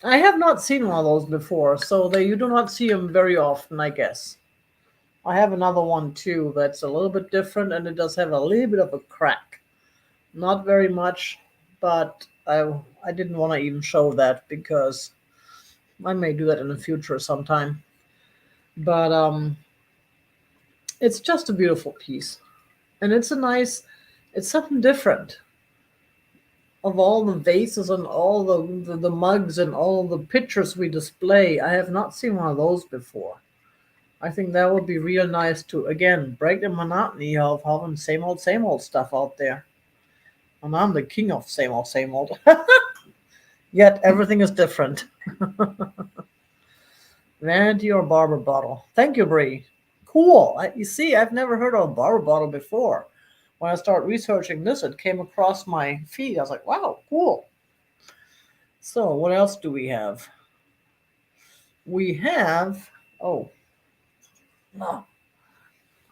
I have not seen one of those before, so you do not see them very often, I guess. I have another one too that's a little bit different, and it does have a little bit of a crack. Not very much, but I didn't want to even show that because I may do that in the future sometime. But it's just a beautiful piece, and it's something different. Of all the vases and all the mugs and all the pictures we display, I have not seen one of those before. I think that would be real nice to, again, break the monotony of having same old stuff out there. And I'm the king of same old. Yet everything is different. Vanity or barber bottle. Thank you, Bree. Cool. You see, I've never heard of a barber bottle before. When I started researching this, it came across my feed. I was like, wow, cool. So, what else do we have? We have, oh, no,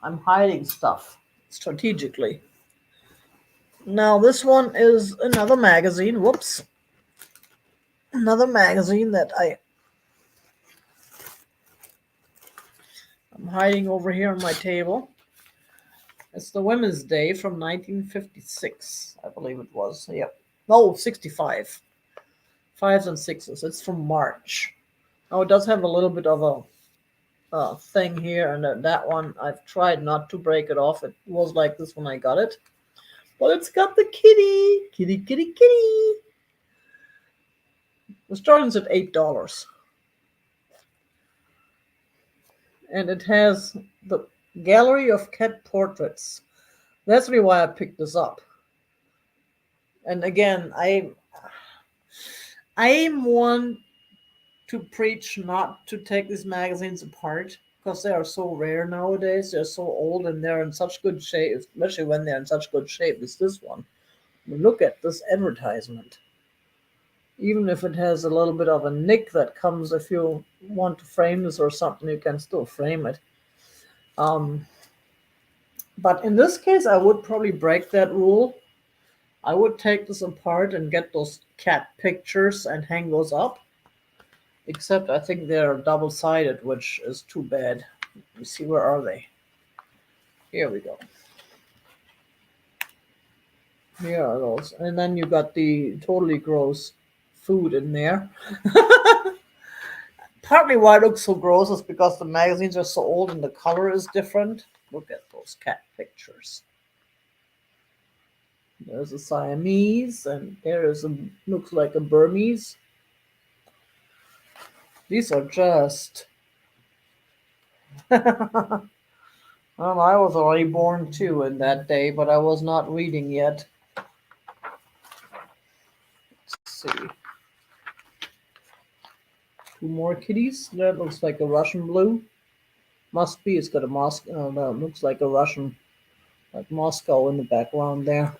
I'm hiding stuff strategically. Now, this one is another magazine. Whoops. Another magazine that I'm hiding over here on my table. It's the Women's Day from 1956, I believe it was. Yep. No, 65. Fives and sixes. It's from March. Oh, it does have a little bit of a thing here, and that one I've tried not to break it off. It was like this when I got it, but it's got the kitty. The starting's at $8, and it has the gallery of cat portraits. That's really why I picked this up. And again, I'm one to preach not to take these magazines apart because they are so rare nowadays. They're so old and they're in such good shape, especially when they're in such good shape as this one. Look at this advertisement. Even if it has a little bit of a nick that comes, if you want to frame this or something, you can still frame it. But in this case, I would probably break that rule. I would take this apart and get those cat pictures and hang those up. Except I think they're double-sided, which is too bad. Let me see, where are they? Here we go. Here are those. And then you got the totally gross food in there. Partly why it looks so gross is because the magazines are so old and the color is different. Look at those cat pictures. There's a Siamese, and there is looks like a Burmese. These are just. Well, I was already born too in that day, but I was not reading yet. Let's see. Two more kitties. That looks like a Russian blue. Must be. It's got a Moscow. Oh, no, it looks like a Russian, like Moscow in the background there.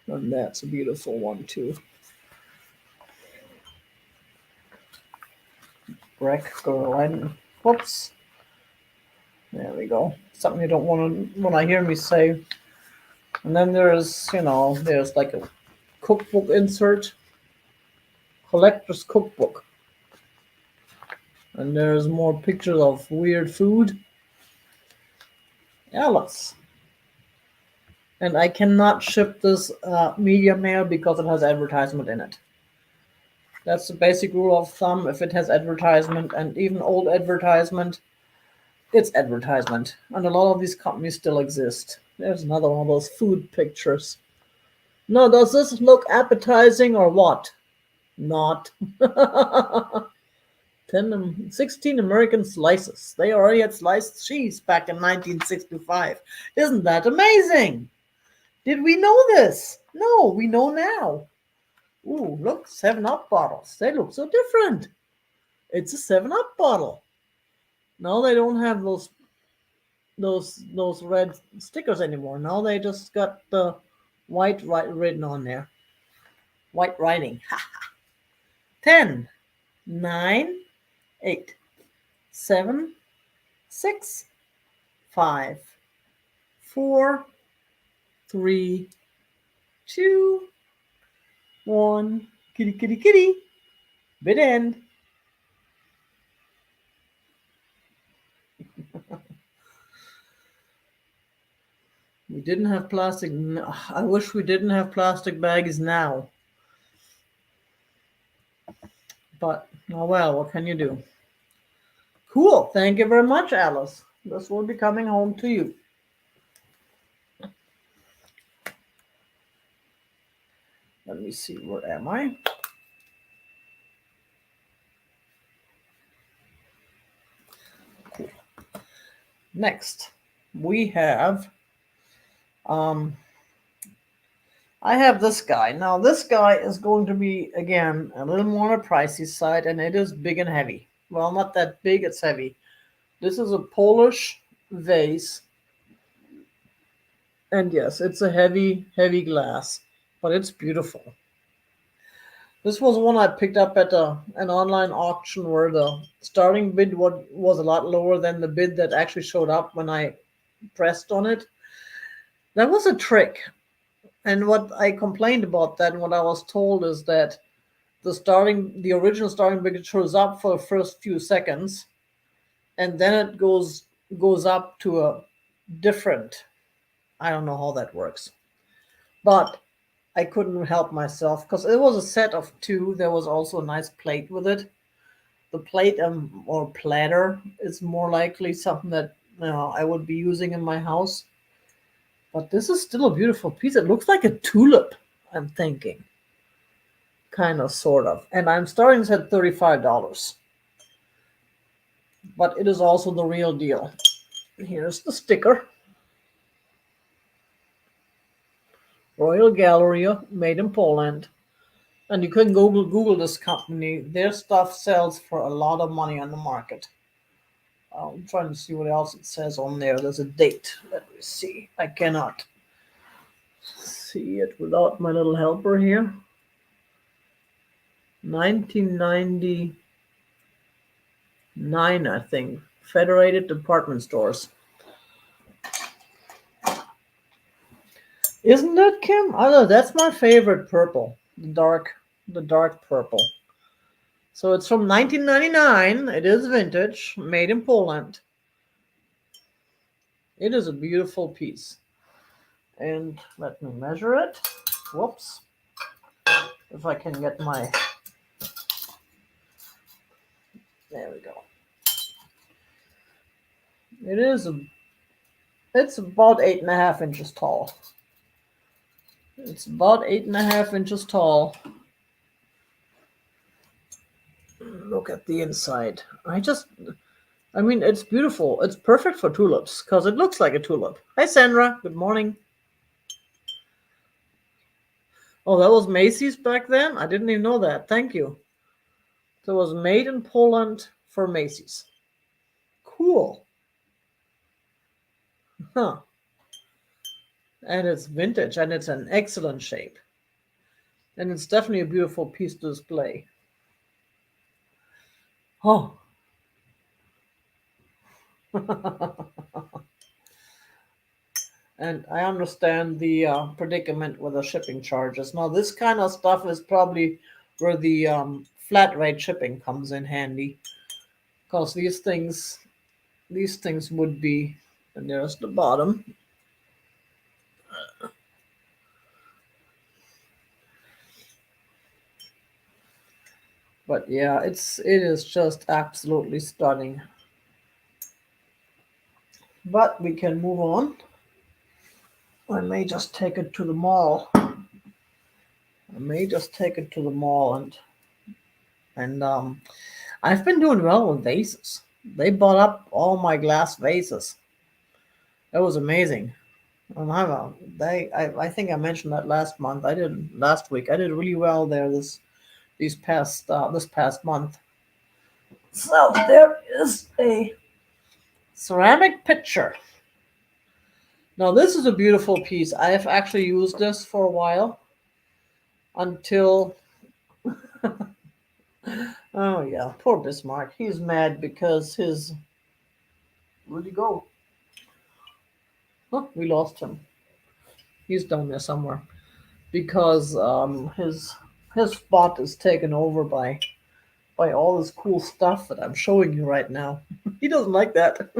And that's a beautiful one too. Wreck girl. Whoops. There we go. Something you don't want to hear me say. And then there's like a cookbook insert. collector's cookbook. And there's more pictures of weird food. Alice. And I cannot ship this media mail because it has advertisement in it. That's the basic rule of thumb. If it has advertisement, and even old advertisement, it's advertisement. And a lot of these companies still exist. There's another one of those food pictures. No, does this look appetizing or what? Not. 16 American slices. They already had sliced cheese back in 1965. Isn't that amazing? Did we know this? No, we know now. Ooh, look, 7-Up bottles. They look so different. It's a 7-Up bottle. Now they don't have those red stickers anymore. Now they just got the white written on there. White writing. 10, 9, 8, 7, 6, 5, 4, 3, 2, 1. Kitty, kitty, kitty. Bid end. We didn't have plastic. I wish we didn't have plastic bags now. But, oh well, what can you do? Cool. Thank you very much, Alice. This will be coming home to you. Let me see, where am I? Cool. Next, we have, I have this guy. Now, this guy is going to be, again, a little more on the pricey side, and it is big and heavy. Well, not that big, it's heavy. This is a Polish vase. And yes, it's a heavy, heavy glass, but it's beautiful. This was one I picked up at an online auction where the starting bid was a lot lower than the bid that actually showed up when I pressed on it. That was a trick. And what I complained about that and what I was told is that the original starting bid shows up for the first few seconds, and then it goes up to a different. I don't know how that works. But I couldn't help myself because it was a set of two. There was also a nice plate with it. The plate or platter is more likely something that I would be using in my house. But this is still a beautiful piece. It looks like a tulip, I'm thinking. Kind of, sort of. And I'm starting this at $35. But it is also the real deal. Here's the sticker. Royal Galleria, made in Poland. And you can Google this company. Their stuff sells for a lot of money on the market. I'm trying to see what else it says on there. There's a date. Let me see. I cannot see it without my little helper here. 1999, I think. Federated Department Stores. Isn't that, Kim? I don't know. That's my favorite purple. The dark purple. So it's from 1999. It is vintage, made in Poland. It is a beautiful piece. And let me measure it. Whoops. If I can get my... There we go. It's about 8.5 inches tall. It's about 8.5 inches tall. Look at the inside. I mean, it's beautiful. It's perfect for tulips because it looks like a tulip. Hi, Sandra. Good morning. Oh, that was Macy's back then? I didn't even know that. Thank you. So it was made in Poland for Macy's. Cool. Huh. And it's vintage and it's an excellent shape. And it's definitely a beautiful piece to display. Oh. And I understand the predicament with the shipping charges. Now, this kind of stuff is probably where the flat rate shipping comes in handy. Because these things would be, and there's the bottom. But yeah, it is just absolutely stunning. But we can move on. I may just take it to the mall. I may just take it to the mall and I've been doing well with vases. They bought up all my glass vases. It was amazing. And I think I mentioned that last month. I did last week. I did really well there this past month. So there is a ceramic pitcher. Now this is a beautiful piece. I have actually used this for a while until oh yeah, poor Bismarck. He's mad because his where'd he go? Oh, we lost him. He's down there somewhere because his spot is taken over by all this cool stuff that I'm showing you right now. He doesn't like that.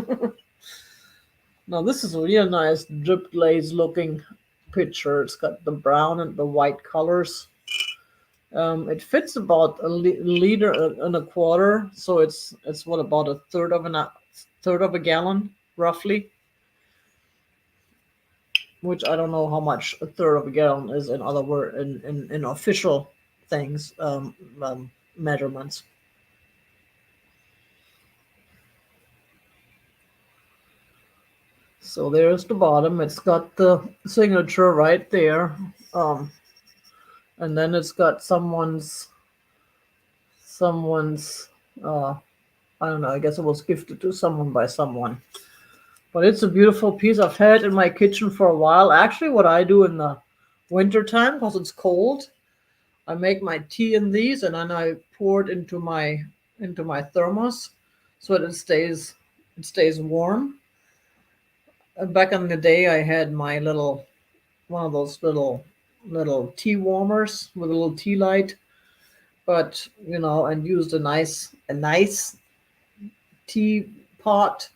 Now this is a real nice drip glaze looking picture. It's got the brown and the white colors. It fits about a liter and a quarter, so it's what about a third of a gallon roughly, which I don't know how much a third of a gallon is in other word in official things measurements. So there's the bottom. It's got the signature right there, um, and then it's got someone's. Uh, I don't know. I guess it was gifted to someone by someone. But it's a beautiful piece. I've had it in my kitchen for a while. Actually, what I do in the winter time, because it's cold, I make my tea in these, and then I pour it into my thermos, so that it stays warm. And back in the day, I had my little one of those little tea warmers with a little tea light, but and used a nice tea pot.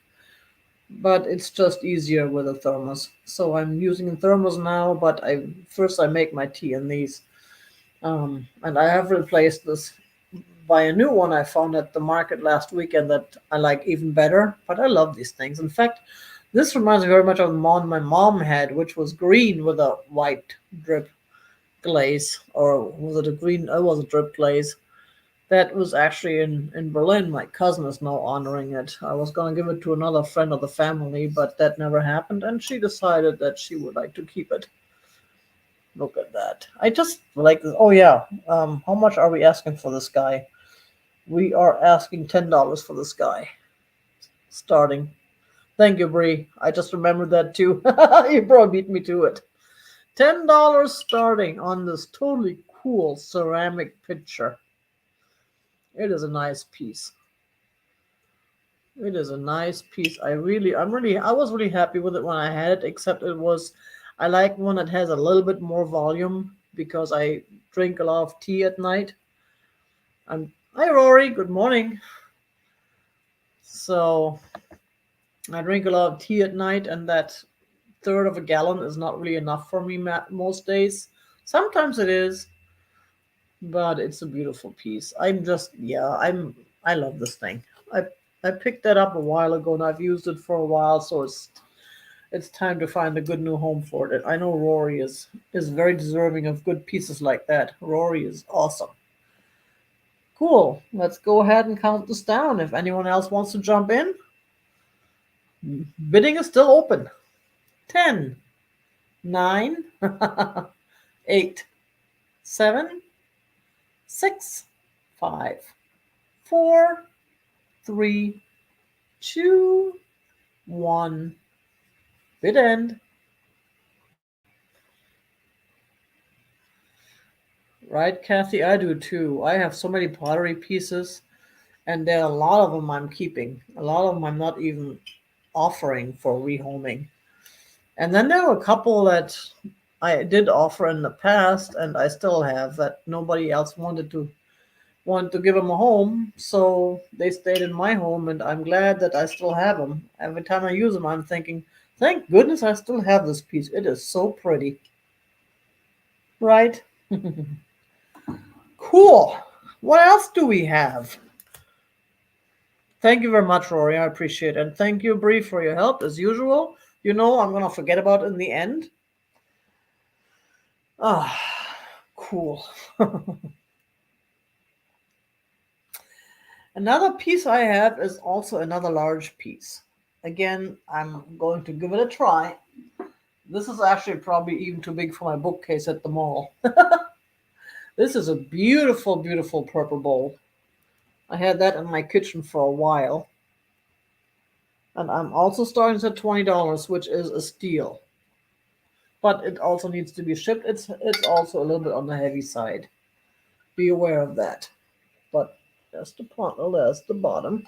But it's just easier with a thermos. So I'm using a thermos now, but I make my tea in these. And I have replaced this by a new one I found at the market last weekend that I like even better. But I love these things. In fact, this reminds me very much of the one my mom had, which was green with a white drip glaze, or was it a green? It was a drip glaze. That was actually in Berlin. My cousin is now honoring it. I was going to give it to another friend of the family, but that never happened, and she decided that she would like to keep it. Look at that. I just like this. Oh, yeah. How much are we asking for this guy? We are asking $10 for this guy, starting. Thank you, Bree. I just remembered that too. You probably beat me to it. $10 starting on this totally cool ceramic pitcher. It is a nice piece. It is a nice piece. I was really happy with it when I had it, except I like one that has a little bit more volume because I drink a lot of tea at night. Hi, Rory. Good morning. So I drink a lot of tea at night, and that third of a gallon is not really enough for me most days. Sometimes it is, but it's a beautiful piece. I love this thing. I picked that up a while ago, and I've used it for a while, so it's time to find a good new home for it. I know Rory is very deserving of good pieces like that. Rory is awesome. Cool. Let's go ahead and count this down. If anyone else wants to jump in, bidding is still open. 10, 9, 8, 7, 6, 5, 4, 3, 2, 1. Bid end. Right, Kathy? I do too. I have so many pottery pieces, and there are a lot of them I'm keeping. A lot of them I'm not even offering for rehoming. And then there are a couple that I did offer in the past, and I still have, that nobody else wanted to give them a home, so they stayed in my home, and I'm glad that I still have them. Every time I use them, I'm thinking, thank goodness I still have this piece. It is so pretty, right? Cool. What else do we have? Thank you very much, Rory. I appreciate it. And thank you, Bree, for your help as usual. You know, I'm going to forget about it in the end. Ah, cool. Another piece I have is also another large piece. Again, I'm going to give it a try. This is actually probably even too big for my bookcase at the mall. This is a beautiful, beautiful purple bowl. I had that in my kitchen for a while. And I'm also starting at $20, which is a steal. But it also needs to be shipped. It's also a little bit on the heavy side. Be aware of that. But that's the part. Oh, that's the bottom.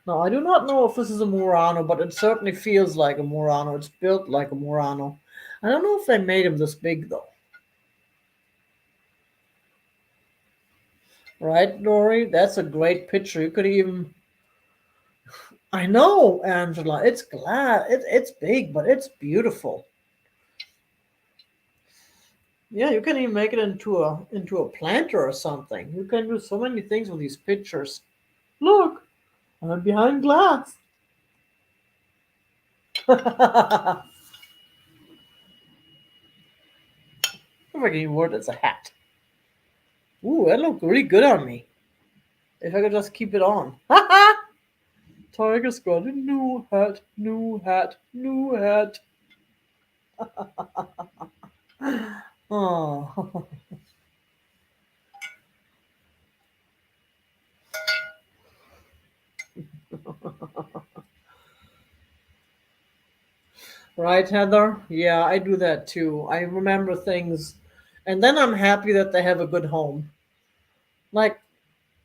Now I do not know if this is a Murano, but it certainly feels like a Murano. It's built like a Murano. I don't know if they made him this big though. Right, Dory? That's a great picture. You could even. I know, Angela. It's glass. It's big, but it's beautiful. Yeah, you can even make it into a planter or something. You can do so many things with these pictures. Look, I'm behind glass. If I can even word, it's a hat. Ooh, that looked really good on me. If I could just keep it on. Tiger's got a new hat, new hat, new hat. Oh. Right, Heather? Yeah, I do that too. I remember things, and then I'm happy that they have a good home. Like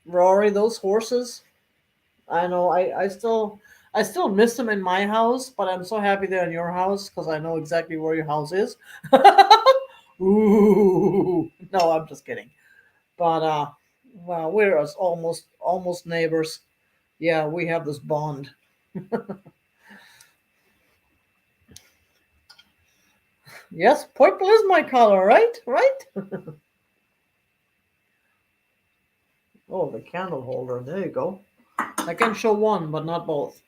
Rory, those horses. I know. I still miss them in my house, but I'm so happy they're in your house because I know exactly where your house is. Ooh, no, I'm just kidding. But well, we're as almost neighbors. Yeah, we have this bond. Yes, purple is my color, right? Right? Oh, the candle holder. There you go. I can show one, but not both.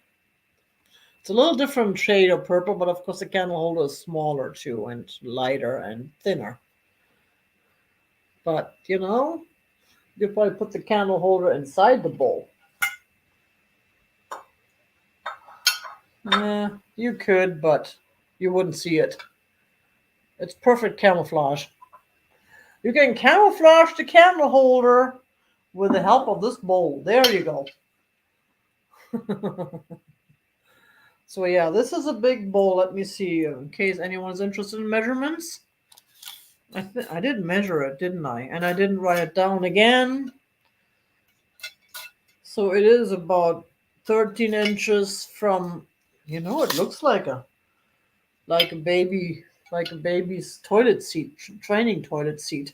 It's a little different shade of purple, but of course the candle holder is smaller too, and lighter and thinner. But you could probably put the candle holder inside the bowl. Yeah, you could, but you wouldn't see it. It's perfect camouflage. You can camouflage the candle holder with the help of this bowl. There you go. So yeah, this is a big bowl. Let me see, in case anyone's interested in measurements. I did measure it, didn't I? And I didn't write it down again. So it is about 13 inches from. It looks like a baby, like a baby's toilet seat, training toilet seat.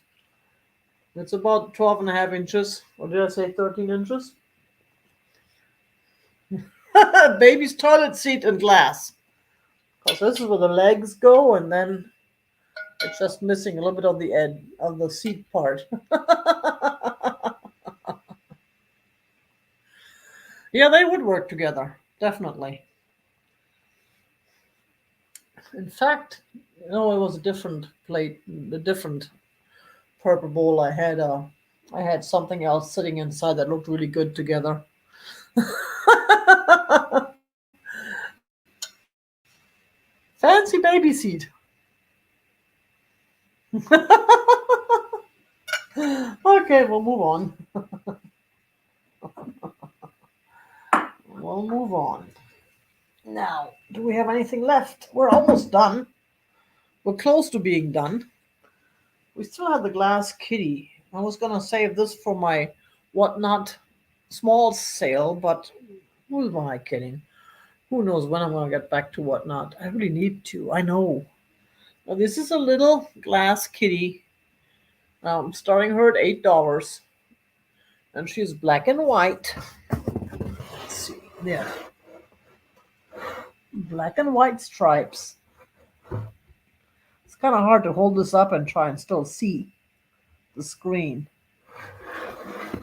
It's about 12 and a half inches. Or did I say 13 inches? Baby's toilet seat and glass. Because this is where the legs go, and then it's just missing a little bit of the edge of the seat part. Yeah, they would work together, definitely. In fact, it was a different plate, a different purple bowl. I had something else sitting inside that looked really good together. Fancy baby seat. Okay, we'll move on. We'll move on. Now, do we have anything left? We're almost done. We're close to being done. We still have the glass kitty. I was gonna save this for my whatnot small sale, but who am I kidding? Who knows when I'm gonna get back to whatnot? I really need to. I know. Now, this is a little glass kitty, starting her at $8, and she's black and white. Let's see, there, black and white stripes. It's kind of hard to hold this up and try and still see the screen.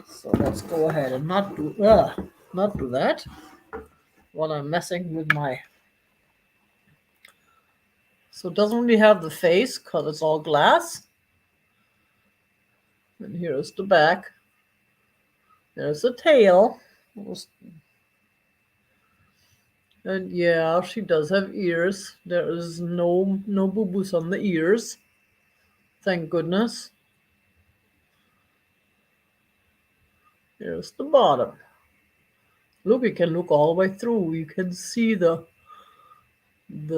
So let's go ahead and not do that while I'm messing with my. So it doesn't really have the face because it's all glass. And here's the back. There's the tail. And yeah, she does have ears. There is no boo-boos on the ears. Thank goodness. Here's the bottom. Look, you can look all the way through. You can see the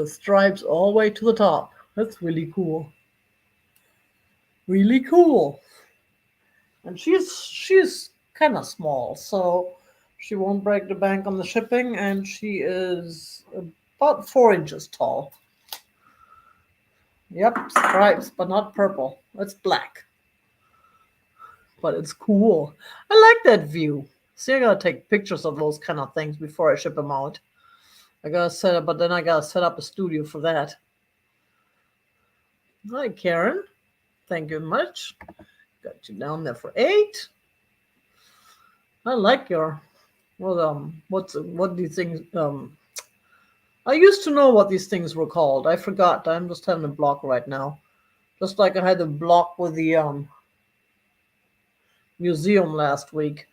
stripes all the way to the top. That's really cool. Really cool. And she's kind of small, so she won't break the bank on the shipping, and she is about 4 inches tall. Yep, stripes, but not purple. It's black. But it's cool. I like that view. See, I gotta take pictures of those kind of things before I ship them out. I gotta set up, but then I gotta set up a studio for that. Hi, Karen. Thank you much. Got you down there for 8. I like your. Well, what do you think? I used to know what these things were called. I forgot. I'm just having a block right now. Just like I had a block with the museum last week.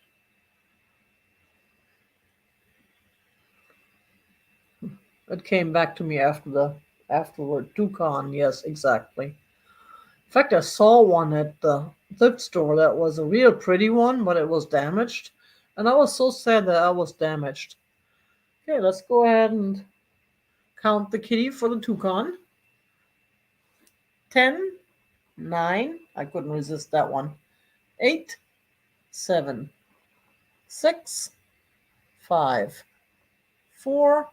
It came back to me afterward. Toucan, yes, exactly. In fact, I saw one at the thrift store that was a real pretty one, but it was damaged. And I was so sad that I was damaged. Okay, let's go ahead and count the kitty for the toucan. 10, 9. I couldn't resist that one. 8, 7, 6, 5, 4,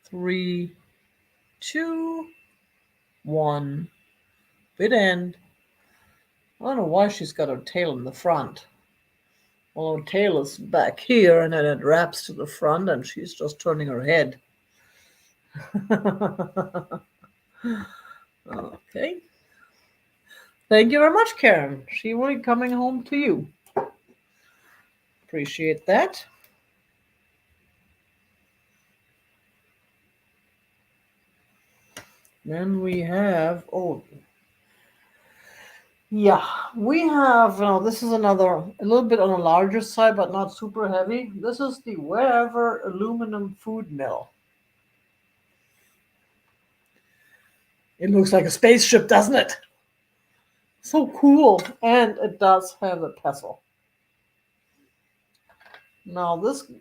3, 2, 1. Bid end. I don't know why she's got her tail in the front. Well, her tail is back here, and then it wraps to the front, and she's just turning her head. Okay. Thank you very much, Karen. She will be coming home to you. Appreciate that. Then we have, yeah, we have, this is another, a little bit on the larger side, but not super heavy. This is the Wherever Aluminum Food Mill. It looks like a spaceship, doesn't it? So cool. And it does have a pestle. Now, this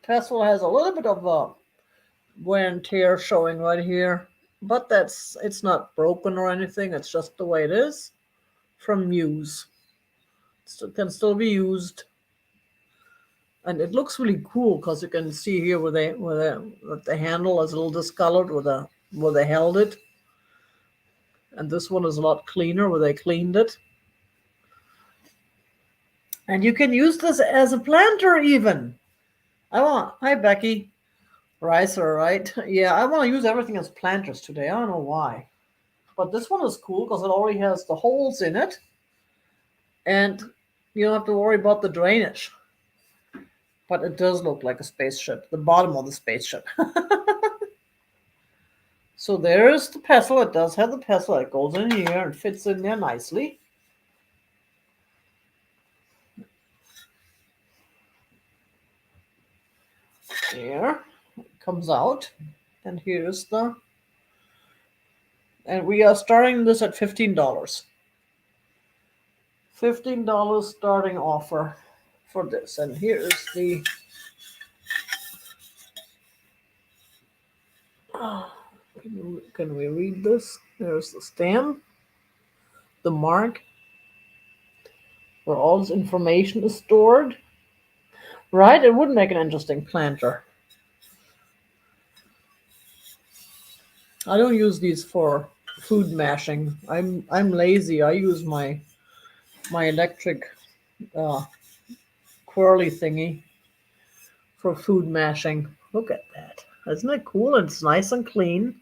pestle has a little bit of a wear and tear showing right here, but it's not broken or anything. It's just the way it is from use. It can still be used, and it looks really cool because you can see here where the handle is a little discolored where they held it, and this one is a lot cleaner where they cleaned it. And you can use this as a planter even. Hi Becky. Ricer, right? Yeah, I want to use everything as planters today. I don't know why. But this one is cool because it already has the holes in it. And you don't have to worry about the drainage. But it does look like a spaceship, the bottom of the spaceship. So there's the pestle. It does have the pestle. It goes in here and fits in there nicely. There. It comes out. And here's the... And we are starting this at $15. $15 starting offer for this. And here's the... Can we read this? There's the stamp, the mark, where all this information is stored. Right? It would make an interesting planter. I don't use these for food mashing. I'm lazy. I use my electric uh, quirly thingy for food mashing. Look at that. Isn't it cool? It's nice and clean.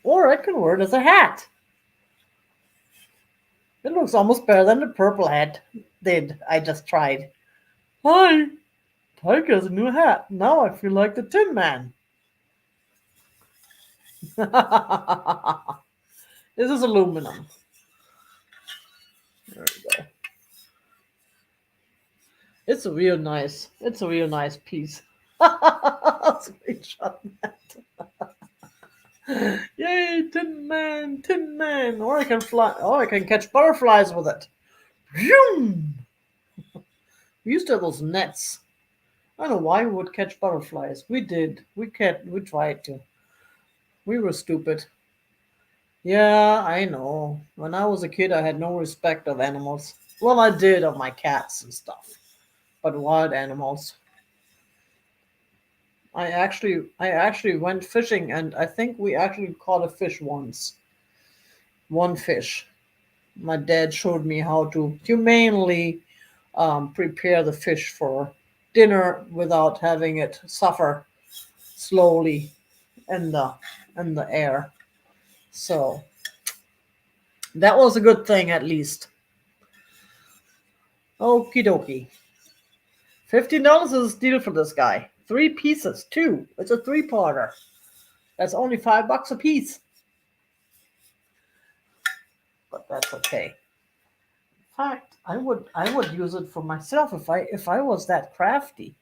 Or I can wear it as a hat. It looks almost better than the purple hat did. I just tried. Hi, Tiger's a new hat. Now I feel like the Tin Man. This is aluminum. There we go. It's a real nice piece. Screenshot that. Yay, Tin Man, Tin Man. Or I can fly, or I can catch butterflies with it. Vroom! We used to have those nets. I don't know why we would catch butterflies. We did. We tried to. We were stupid. Yeah, I know. When I was a kid, I had no respect of animals. Well, I did of my cats and stuff, but wild animals. I actually went fishing, and I think we actually caught a fish once. One fish. My dad showed me how to humanely prepare the fish for dinner without having it suffer slowly in the air. So that was a good thing, at least. Okie dokie. $15 is a steal for this guy. 3 pieces, two. It's a three-parter. That's only $5 a piece, but that's okay. In fact, I would use it for myself if I was that crafty.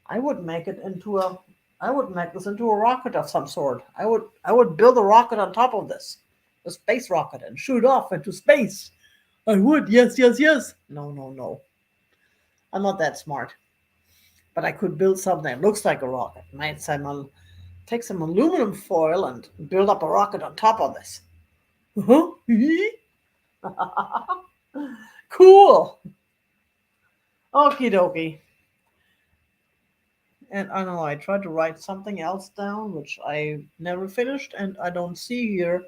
I would make it into a I would make this into a rocket of some sort. I would build a rocket on top of this, a space rocket, and shoot off into space. I would, yes, yes, yes. No, no, no. I'm not that smart, but I could build something that looks like a rocket. Take some aluminum foil and build up a rocket on top of this. Huh? Cool. Okie dokie. And I know I tried to write something else down, which I never finished, and I don't see here.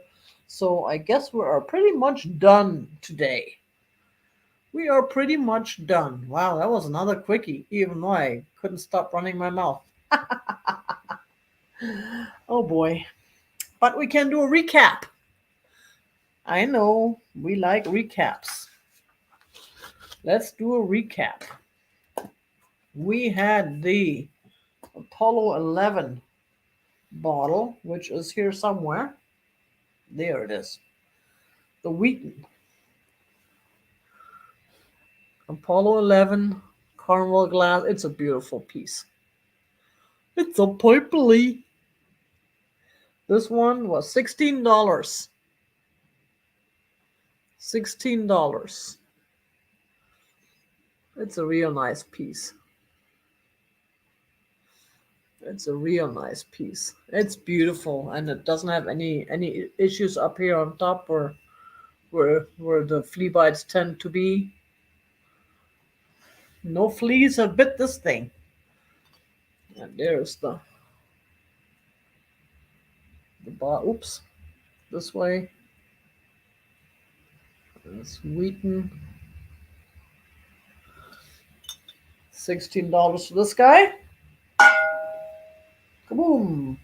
So I guess we are pretty much done today. We are pretty much done. Wow, that was another quickie, even though I couldn't stop running my mouth. Oh boy. But we can do a recap. I know we like recaps. Let's do a recap. We had the Apollo 11 bottle, which is here somewhere. There it is. The Wheaton Apollo 11 caramel glass. It's a beautiful piece. It's a purpley. This one was $16. $16. It's a real nice piece. It's a real nice piece. It's beautiful, and it doesn't have any issues up here on top where the flea bites tend to be. No fleas have bit this thing. And there's the bar. Oops, this way. It's Wheaton. $16 for this guy. Kaboom!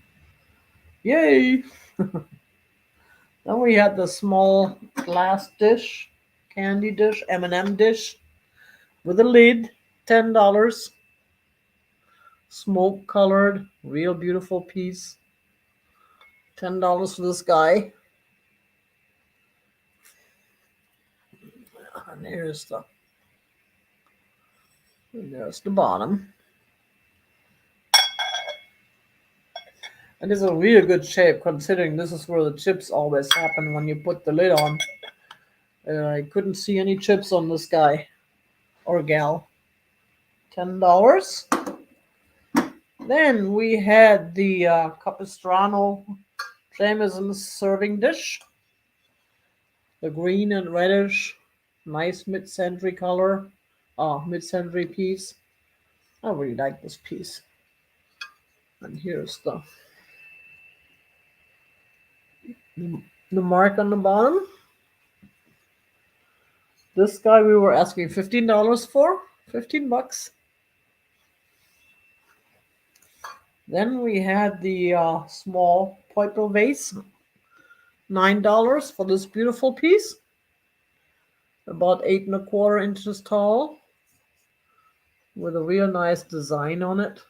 Yay! Then we had the small glass dish, candy dish, M&M dish with a lid. $10. Smoke colored, real beautiful piece. $10 for this guy. And there's the bottom. And it's a really good shape, considering this is where the chips always happen when you put the lid on. I couldn't see any chips on this guy or gal. $10. Then we had the Capistrano Jameson serving dish. The green and reddish, nice mid-century color. Mid-century piece. I really like this piece. And here's The mark on the bottom. This guy we were asking $15 for. 15 bucks. Then we had the small purple vase. $9 for this beautiful piece. About 8¼ inches tall. With a real nice design on it.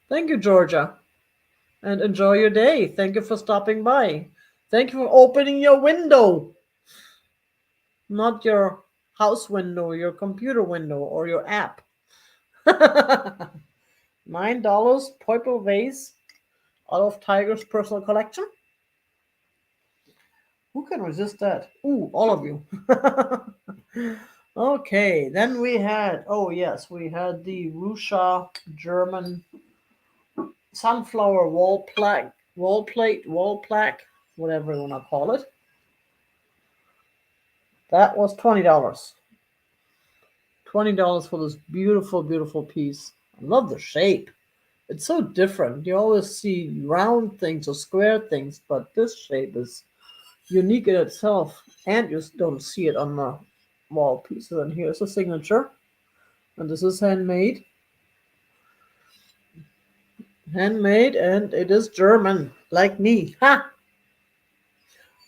Thank you, Georgia. And enjoy your day. Thank you for stopping by. Thank you for opening your window. Not your house window, your computer window, or your app. $9 purple vase out of Tiger's personal collection. Who can resist that? Ooh, all of you. Okay, then we had, oh yes, we had the Russia German sunflower wall plaque, whatever you want to call it. That was $20. $20 for this beautiful, beautiful piece. I love the shape. It's so different. You always see round things or square things, but this shape is unique in itself, and you don't see it on the wall pieces. And here's a signature, and this is handmade. Handmade, and it is German, like me. Ha!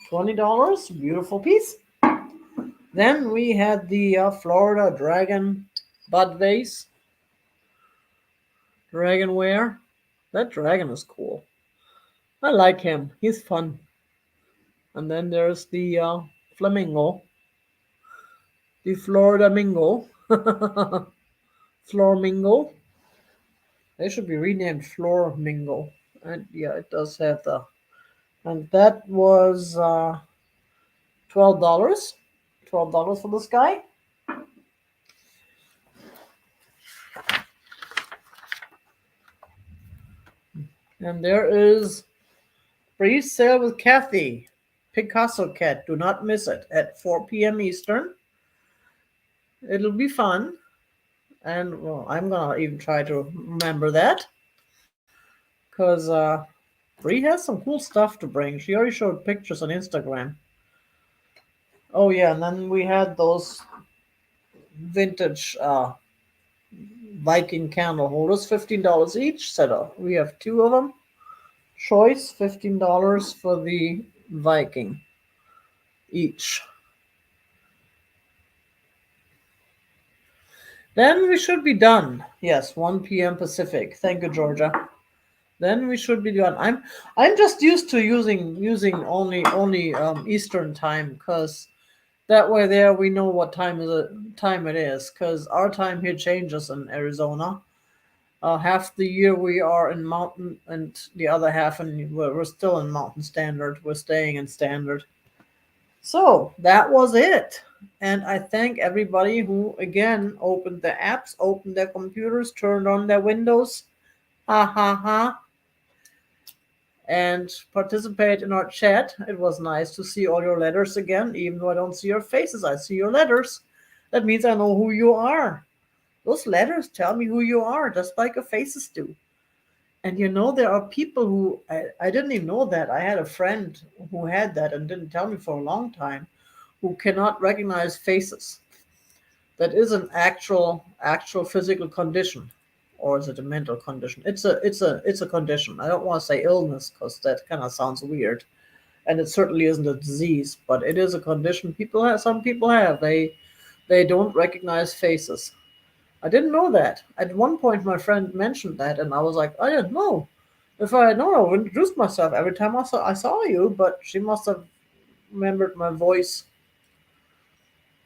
$20, beautiful piece. Then we had the Florida Dragon bud vase. Dragonware. That dragon is cool. I like him. He's fun. And then there's the flamingo. The Florida Mingo. Flormingo. They should be renamed Flormingo. And yeah, it does have the. And that was $12. $12 for this guy. And there is Breeze Sale with Kathy. Picasso Cat. Do not miss it at 4 p.m. Eastern. It'll be fun. And well, I'm going to even try to remember that. Because Bree has some cool stuff to bring. She already showed pictures on Instagram. Oh, yeah. And then we had those vintage Viking candle holders. $15 each. We have two of them. Choice, $15 for the Viking each. Then we should be done. Yes, 1 p.m. Pacific. Thank you, Georgia. Then we should be done. I'm just used to using only Eastern time, because that way there we know what time it is, because our time here changes in Arizona. Half the year we are in Mountain, and the other half, and we're still in Mountain Standard. We're staying in Standard. So that was it. And I thank everybody who, again, opened their apps, opened their computers, turned on their windows, ha ha ha, and participate in our chat. It was nice to see all your letters again, even though I don't see your faces. I see your letters. That means I know who you are. Those letters tell me who you are, just like your faces do. And there are people who, I didn't even know that. I had a friend who had that and didn't tell me for a long time, who cannot recognize faces. That is an actual physical condition, or is it a mental condition? It's a condition. I don't want to say illness, because that kind of sounds weird, and it certainly isn't a disease, but it is a condition some people have. They don't recognize faces. I didn't know that. At one point, my friend mentioned that, and I was like, I didn't know. If I had known, I would introduce myself every time I saw you, but she must have remembered my voice.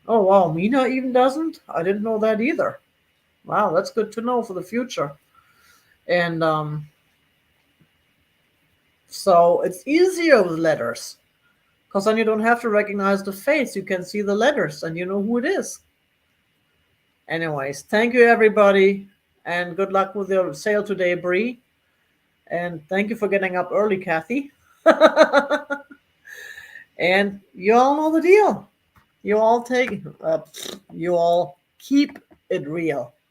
Oh, wow. Mina even doesn't? I didn't know that either. Wow, that's good to know for the future. And so it's easier with letters, because then you don't have to recognize the face. You can see the letters and you know who it is. Anyways, thank you, everybody. And good luck with your sale today, Bree. And thank you for getting up early, Kathy. And you all know the deal. You all keep it real.